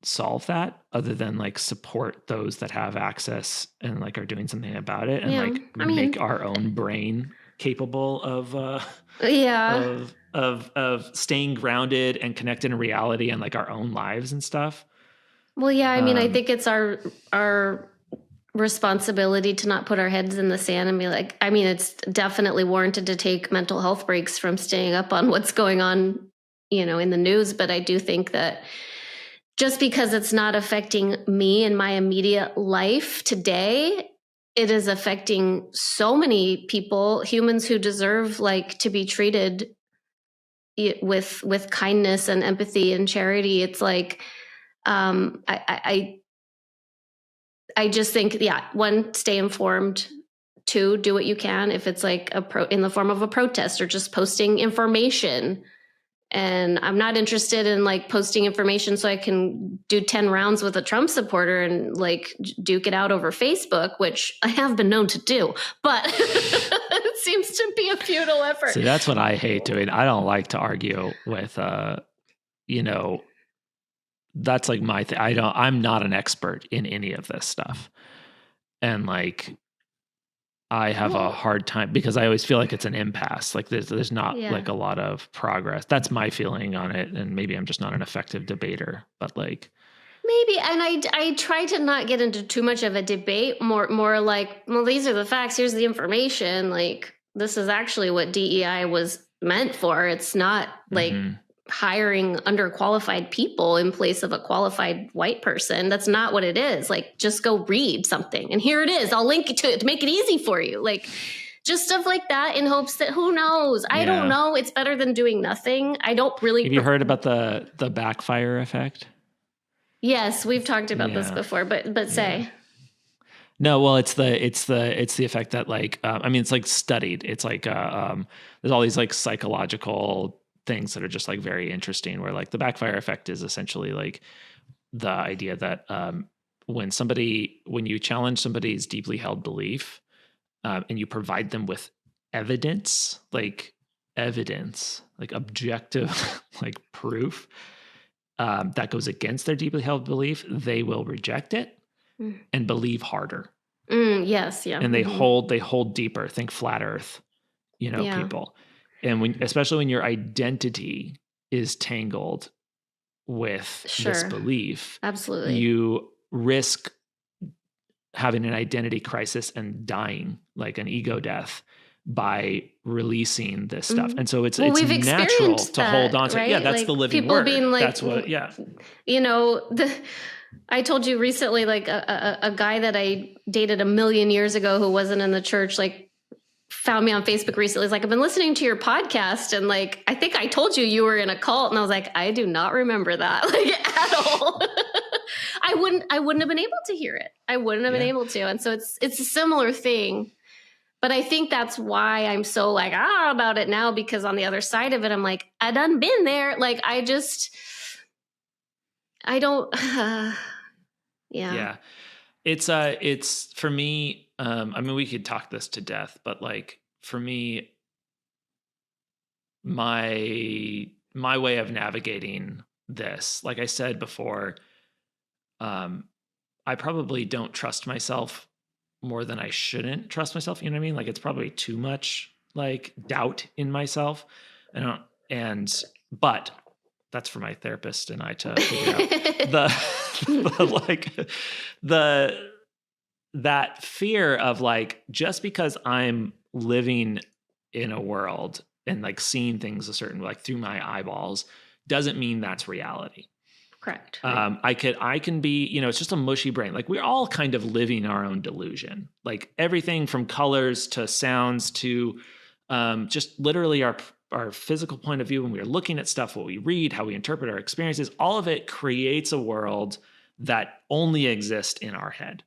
solve that other than like support those that have access and like are doing something about it and make our own brain capable of of staying grounded and connected in reality and like our own lives and stuff. Well, yeah, I mean, I think it's our responsibility to not put our heads in the sand and be like, I mean, it's definitely warranted to take mental health breaks from staying up on what's going on, in the news. But I do think that just because it's not affecting me and my immediate life today, it is affecting so many people, humans who deserve like to be treated with kindness and empathy and charity. It's like, I just think, one, stay informed. Two, do what you can. If it's like in the form of a protest or just posting information. And I'm not interested in like posting information so I can do 10 rounds with a Trump supporter and like duke it out over Facebook, which I have been known to do, but it seems to be a futile effort. See, that's what I hate doing. I don't like to argue with, that's like my thing. I'm not an expert in any of this stuff. And like, I have a hard time because I always feel like it's an impasse. Like there's not like a lot of progress. That's my feeling on it. And maybe I'm just not an effective debater, but like. Maybe. And I try to not get into too much of a debate, more like, well, these are the facts. Here's the information. Like, this is actually what DEI was meant for. It's not like hiring underqualified people in place of a qualified white person. That's not what it is. Like, just go read something. And here it is. I'll link it to make it easy for you. Like, just stuff like that in hopes that who knows? I don't know. It's better than doing nothing. I don't really. Have you heard about the backfire effect? Yes, we've talked about this before, but say. No, well, it's the effect that like, I mean, it's like studied. It's like, there's all these like psychological things that are just like very interesting where like the backfire effect is essentially like the idea that, when you challenge somebody's deeply held belief, and you provide them with evidence, like objective, like proof, that goes against their deeply held belief, they will reject it and believe harder. Yes. Yeah. And they hold deeper, think flat earth, people. And especially when your identity is tangled with this belief, absolutely, you risk having an identity crisis and dying, like an ego death, by releasing this stuff. And so it's natural to hold on to. Right? Yeah, that's like the living people word. Being like, that's what. Yeah. I told you recently, like a guy that I dated a million years ago who wasn't in the church, like found me on Facebook recently. He's like, I've been listening to your podcast. And like, I think I told you were in a cult. And I was like, I do not remember that like at all. I wouldn't have been able to hear it. I wouldn't have been able to. And so it's a similar thing, but I think that's why I'm so like, about it now, because on the other side of it, I'm like, I done been there. Like, I don't, Yeah. It's for me, I mean, we could talk this to death, but like for me, my way of navigating this, like I said before, I probably don't trust myself more than I shouldn't trust myself. You know what I mean? Like it's probably too much like doubt in myself. But that's for my therapist and I to figure out that fear of like, just because I'm living in a world and like seeing things a certain, like through my eyeballs, doesn't mean that's reality. Correct. I can be, it's just a mushy brain. Like we're all kind of living our own delusion, like everything from colors to sounds to just literally our physical point of view when we're looking at stuff, what we read, how we interpret our experiences, all of it creates a world that only exists in our head.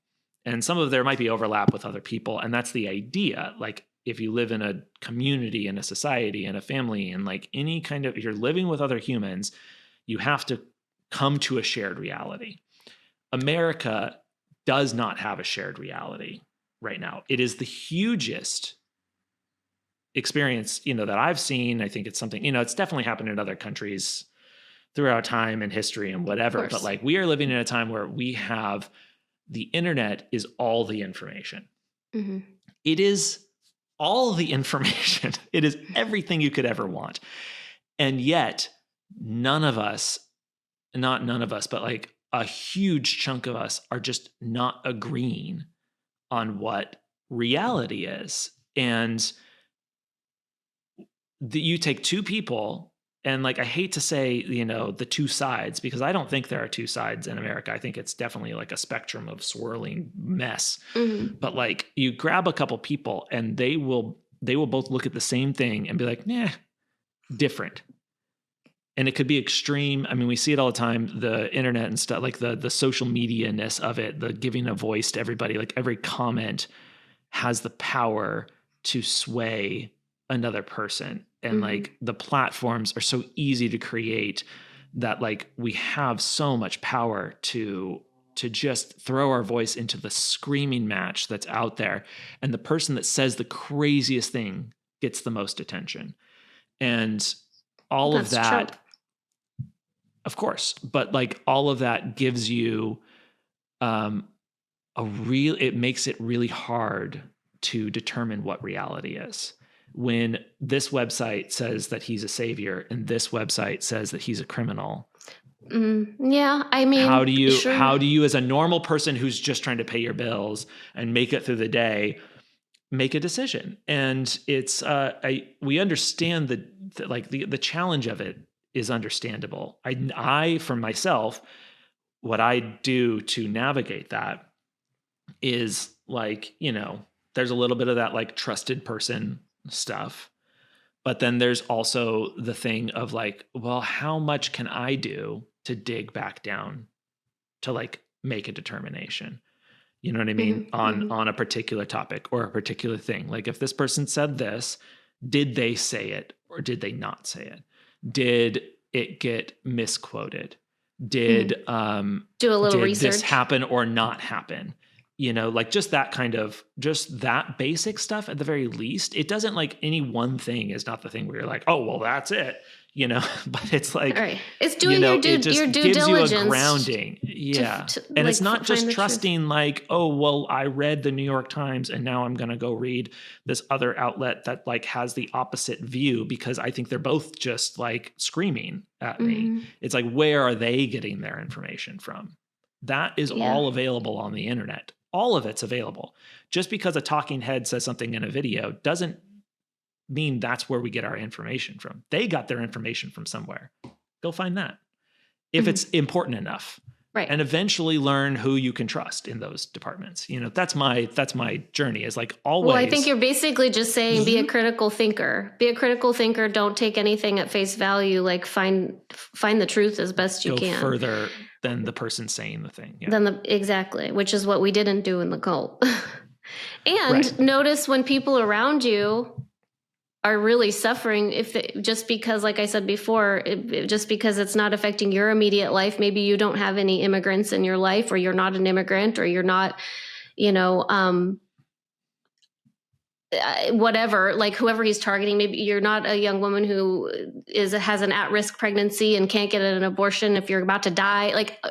And some of there might be overlap with other people. And that's the idea. Like if you live in a community, in a society, in a family, and like any kind of, if you're living with other humans, you have to come to a shared reality. America does not have a shared reality right now. It is the hugest experience, that I've seen. I think it's something, it's definitely happened in other countries throughout time and history and whatever. But like we are living in a time where we have the internet is all the information. Mm-hmm. It is all the information. It is everything you could ever want. And yet none of us, not none of us, but like a huge chunk of us are just not agreeing on what reality is. And you take two people, and like, I hate to say, you know, the two sides, because I don't think there are two sides in America. I think it's definitely like a spectrum of swirling mess. Mm-hmm. But like, you grab a couple people and they will both look at the same thing and be like, nah, different. And it could be extreme. I mean, we see it all the time, the internet and stuff, like the social media-ness of it, the giving a voice to everybody, like every comment has the power to sway another person. And like the platforms are so easy to create that like we have so much power to just throw our voice into the screaming match that's out there. And the person that says the craziest thing gets the most attention. And all that's of that, Trump. Of course, but like all of that gives you it makes it really hard to determine what reality is. When this website says that he's a savior and this website says that he's a criminal. Yeah, I mean, how do you as a normal person who's just trying to pay your bills and make it through the day, make a decision? And it's we understand the challenge of it is understandable. I for myself, what I do to navigate that is like, you know, there's a little bit of that like trusted person stuff. But then there's also the thing of like, well, how much can I do to dig back down to like make a determination? You know what I mean? On a particular topic or a particular thing. Like if this person said this, did they say it or did they not say it? Did it get misquoted? Did do a little research. This happen or not happen? You know, like just that basic stuff at the very least. It doesn't like any one thing is not the thing where you're like, oh, well, that's it, you know, but it's like, right. It's doing your due gives diligence. You a grounding. Yeah. And like, it's not just trusting like, oh, well, I read the New York Times and now I'm going to go read this other outlet that like has the opposite view because I think they're both just like screaming at me. It's like, where are they getting their information from? That is all available on the internet. All of it's available. Just because a talking head says something in a video doesn't mean that's where we get our information from. They got their information from somewhere. Go find that. If it's important enough. Right. And eventually learn who you can trust in those departments. You know, that's my journey is like always. Well, I think you're basically just saying be a critical thinker. Be a critical thinker. Don't take anything at face value. Like find the truth as best you can. Go further than the person saying the thing. Yeah. Exactly, which is what we didn't do in the cult. And notice when people around you are really suffering, just because, like I said before, just because it's not affecting your immediate life, maybe you don't have any immigrants in your life, or you're not an immigrant, or you're not, you know, whatever, like whoever he's targeting, maybe you're not a young woman who has an at-risk pregnancy and can't get an abortion if you're about to die, like,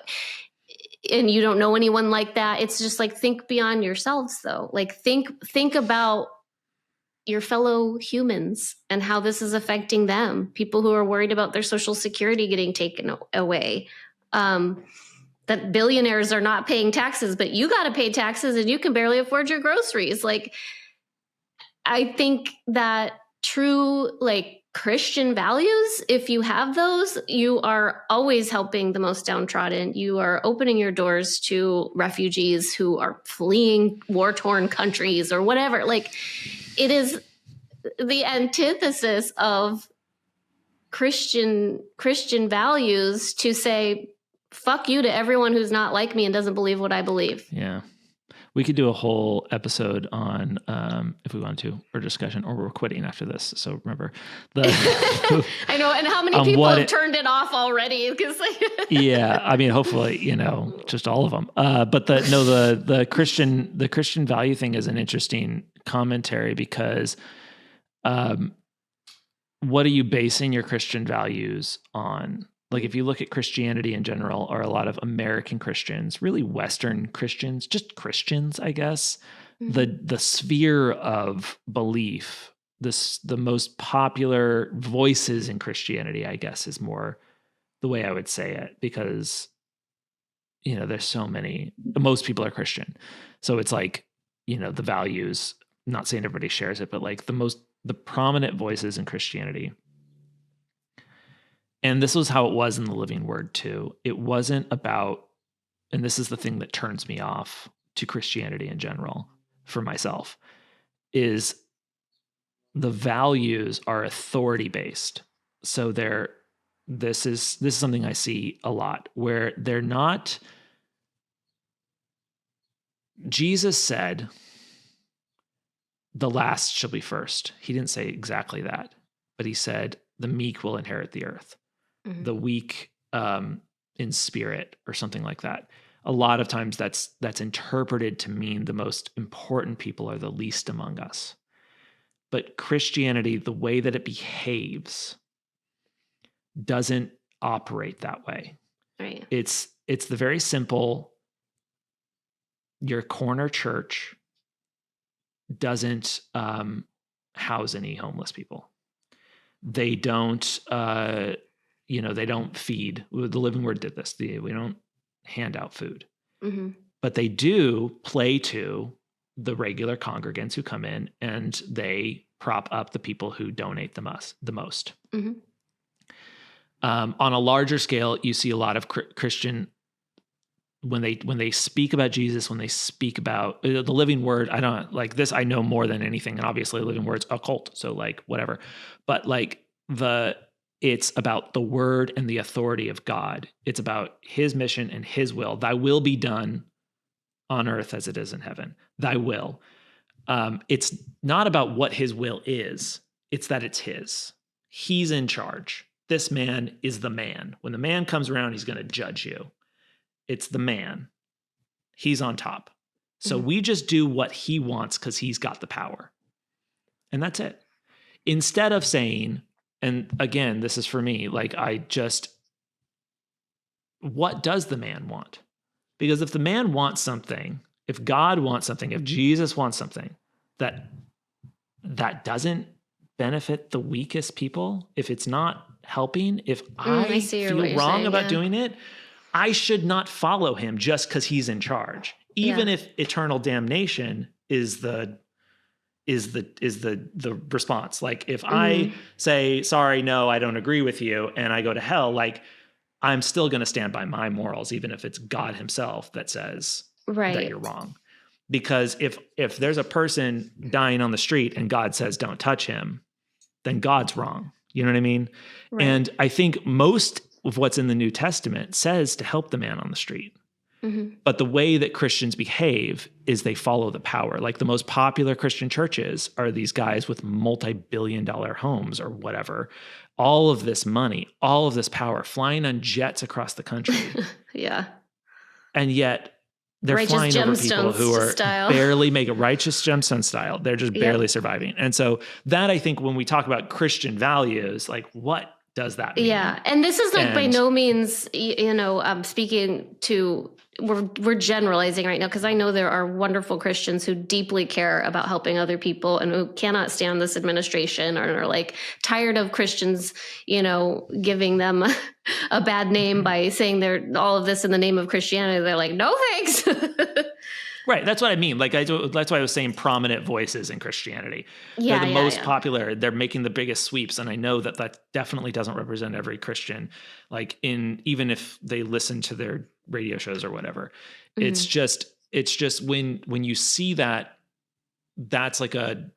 and you don't know anyone like that. It's just like, think beyond yourselves though. Like think about your fellow humans and how this is affecting them. People who are worried about their Social Security getting taken away. That billionaires are not paying taxes, but you got to pay taxes and you can barely afford your groceries. Like, I think that true, like, Christian values, if you have those, you are always helping the most downtrodden. You are opening your doors to refugees who are fleeing war-torn countries or whatever. Like, it is the antithesis of Christian values to say, fuck you to everyone who's not like me and doesn't believe what I believe. Yeah. We could do a whole episode on, if we want to, or discussion, or we're quitting after this. So remember I know. And how many people have turned it off already? Yeah. I mean, hopefully, you know, just all of them. But the Christian value thing is an interesting commentary because, what are you basing your Christian values on? Like if you look at Christianity in general, or a lot of American Christians, really Western Christians, just Christians, I guess, the sphere of belief, the most popular voices in Christianity, I guess, is more the way I would say it, because, you know, there's so many, most people are Christian. So it's like, you know, the values, not saying everybody shares it, but like the prominent voices in Christianity. And this was how it was in the Living Word too. It wasn't about, and this is the thing that turns me off to Christianity in general for myself, is the values are authority based. So this is something I see a lot, where they're not. Jesus said, the last shall be first. He didn't say exactly that, but he said, the meek will inherit the earth. The weak in spirit, or something like that. A lot of times that's interpreted to mean the most important people are the least among us. But Christianity, the way that it behaves, doesn't operate that way. Right. It's the very simple, your corner church doesn't house any homeless people. They don't, they don't feed. The Living Word did this. We don't hand out food. But they do play to the regular congregants who come in, and they prop up the people who donate the most. On a larger scale, you see a lot of Christian, when they speak about Jesus, when they speak about the Living Word, I don't like this. I know more than anything, and obviously, Living Word's a cult, so like whatever. But like it's about the word and the authority of God. It's about His mission and His will. Thy will be done on earth as it is in heaven. Thy will. It's not about what His will is. It's that it's His. He's in charge. This man is the man. When the man comes around, he's going to judge you. It's the man. He's on top. So we just do what He wants because He's got the power. And that's it. Instead of saying, and again, this is for me, like what does the man want? Because if the man wants something, if God wants something, if Jesus wants something that doesn't benefit the weakest people, if it's not helping, if I feel wrong about doing it, I should not follow Him just because He's in charge. Even if eternal damnation is the response. Like if I say, sorry, no, I don't agree with you, and I go to hell, like I'm still going to stand by my morals, even if it's God Himself that says that you're wrong. Because if there's a person dying on the street and God says, don't touch him, then God's wrong. You know what I mean? Right. And I think most of what's in the New Testament says to help the man on the street. But the way that Christians behave is they follow the power. Like the most popular Christian churches are these guys with multi-billion-dollar homes or whatever, all of this money, all of this power, flying on jets across the country. And yet they're righteous flying over people who are barely make it righteous gemstone style. They're just barely surviving. And so that, I think, when we talk about Christian values, like what does that mean? Yeah. And this is like by no means, speaking to, we're generalizing right now, because I know there are wonderful Christians who deeply care about helping other people and who cannot stand this administration or are like tired of Christians, giving them a bad name by saying they're all of this in the name of Christianity. They're like, no, thanks. Right. That's what I mean. Like, that's why I was saying prominent voices in Christianity. They're the most popular. They're making the biggest sweeps. And I know that definitely doesn't represent every Christian, like even if they listen to their radio shows or whatever. It's just when you see that, that's like that's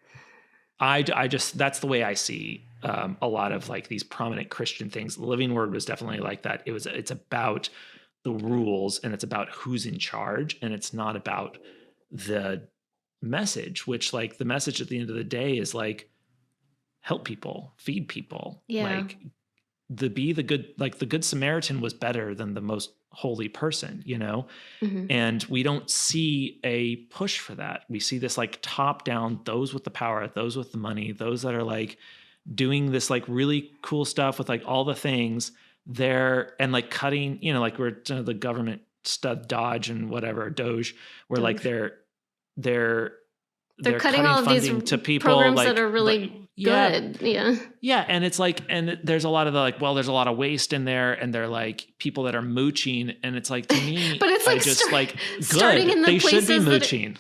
the way I see a lot of like these prominent Christian things. The Living Word was definitely like that. It's about the rules, and it's about who's in charge, and it's not about the message, which, like, the message at the end of the day is like help people, feed people. Like the good Samaritan was better than the most holy person, and we don't see a push for that. We see this like top down, those with the power, those with the money, those that are like doing this like really cool stuff with like all the things, and like cutting, you know, like we're the government stuff, Dodge and whatever, Doge, where like they're cutting all of these to people programs like, that are really good. Yeah. And it's like, and there's a lot of there's a lot of waste in there, and they're like people that are mooching. And it's like, to me, but it's like, starting in the they places should be mooching.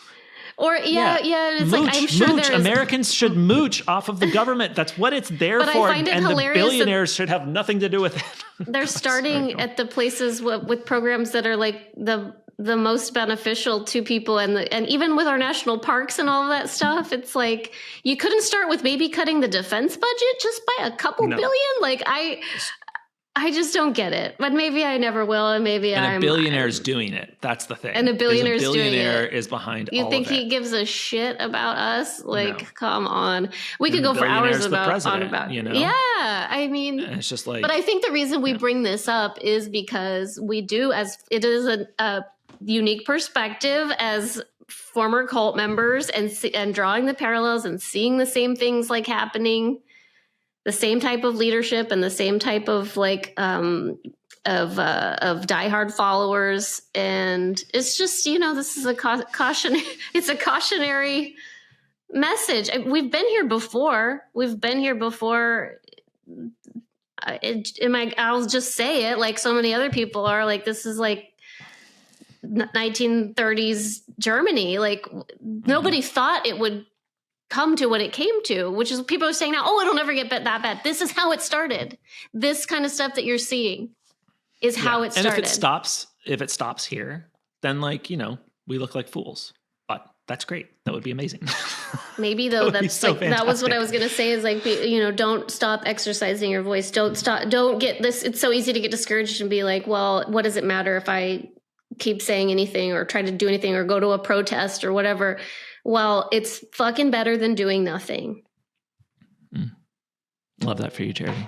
It's mooch, like, I'm sure mooch. Americans should mooch off of the government. That's what it's there for. I find it and hilarious the billionaires should have nothing to do with it. They're starting at the places with programs that are like the most beneficial to people, and even with our national parks and all of that stuff, it's like you couldn't start with maybe cutting the defense budget just by a couple billion. Like I just don't get it, but maybe I never will, and maybe a billionaire's doing it. That's the thing. And a billionaire is behind all of it. You think he gives a shit about us? Like, come on. We could go for hours about, you know? Yeah, I mean, and it's just like, but I think the reason we bring this up is because we do, as it is a unique perspective as former cult members, and drawing the parallels and seeing the same things like happening, the same type of leadership and the same type of like of diehard followers. And it's just, you know, this is a caution. It's a cautionary message. We've been here before. I'll just say it like so many other people are, like, this is like 1930s Germany. Like, nobody thought it would come to what it came to, which is people are saying now, oh, it'll never get that bad. This is how it started. This kind of stuff that you're seeing is how it started. And if it stops here, then, like, you know, we look like fools. But that's great. That would be amazing. Maybe though, that's like, that was what I was going to say, is like, you know, don't stop exercising your voice. Don't get this. It's so easy to get discouraged and be like, well, what does it matter if I keep saying anything or try to do anything or go to a protest or whatever? Well, it's fucking better than doing nothing. Love that for you, Charity.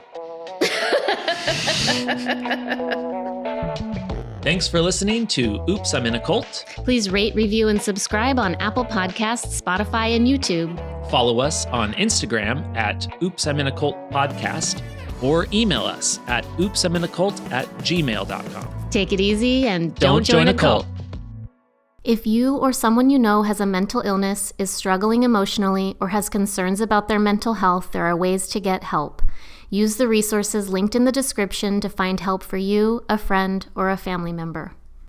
Thanks for listening to Oops, I'm in a Cult. Please rate, review, and subscribe on Apple Podcasts, Spotify, and YouTube. Follow us on Instagram at Oops, I'm in a Cult Podcast, or email us at oopsiminacult@gmail.com. Take it easy and don't join a cult. If you or someone you know has a mental illness, is struggling emotionally, or has concerns about their mental health, there are ways to get help. Use the resources linked in the description to find help for you, a friend, or a family member.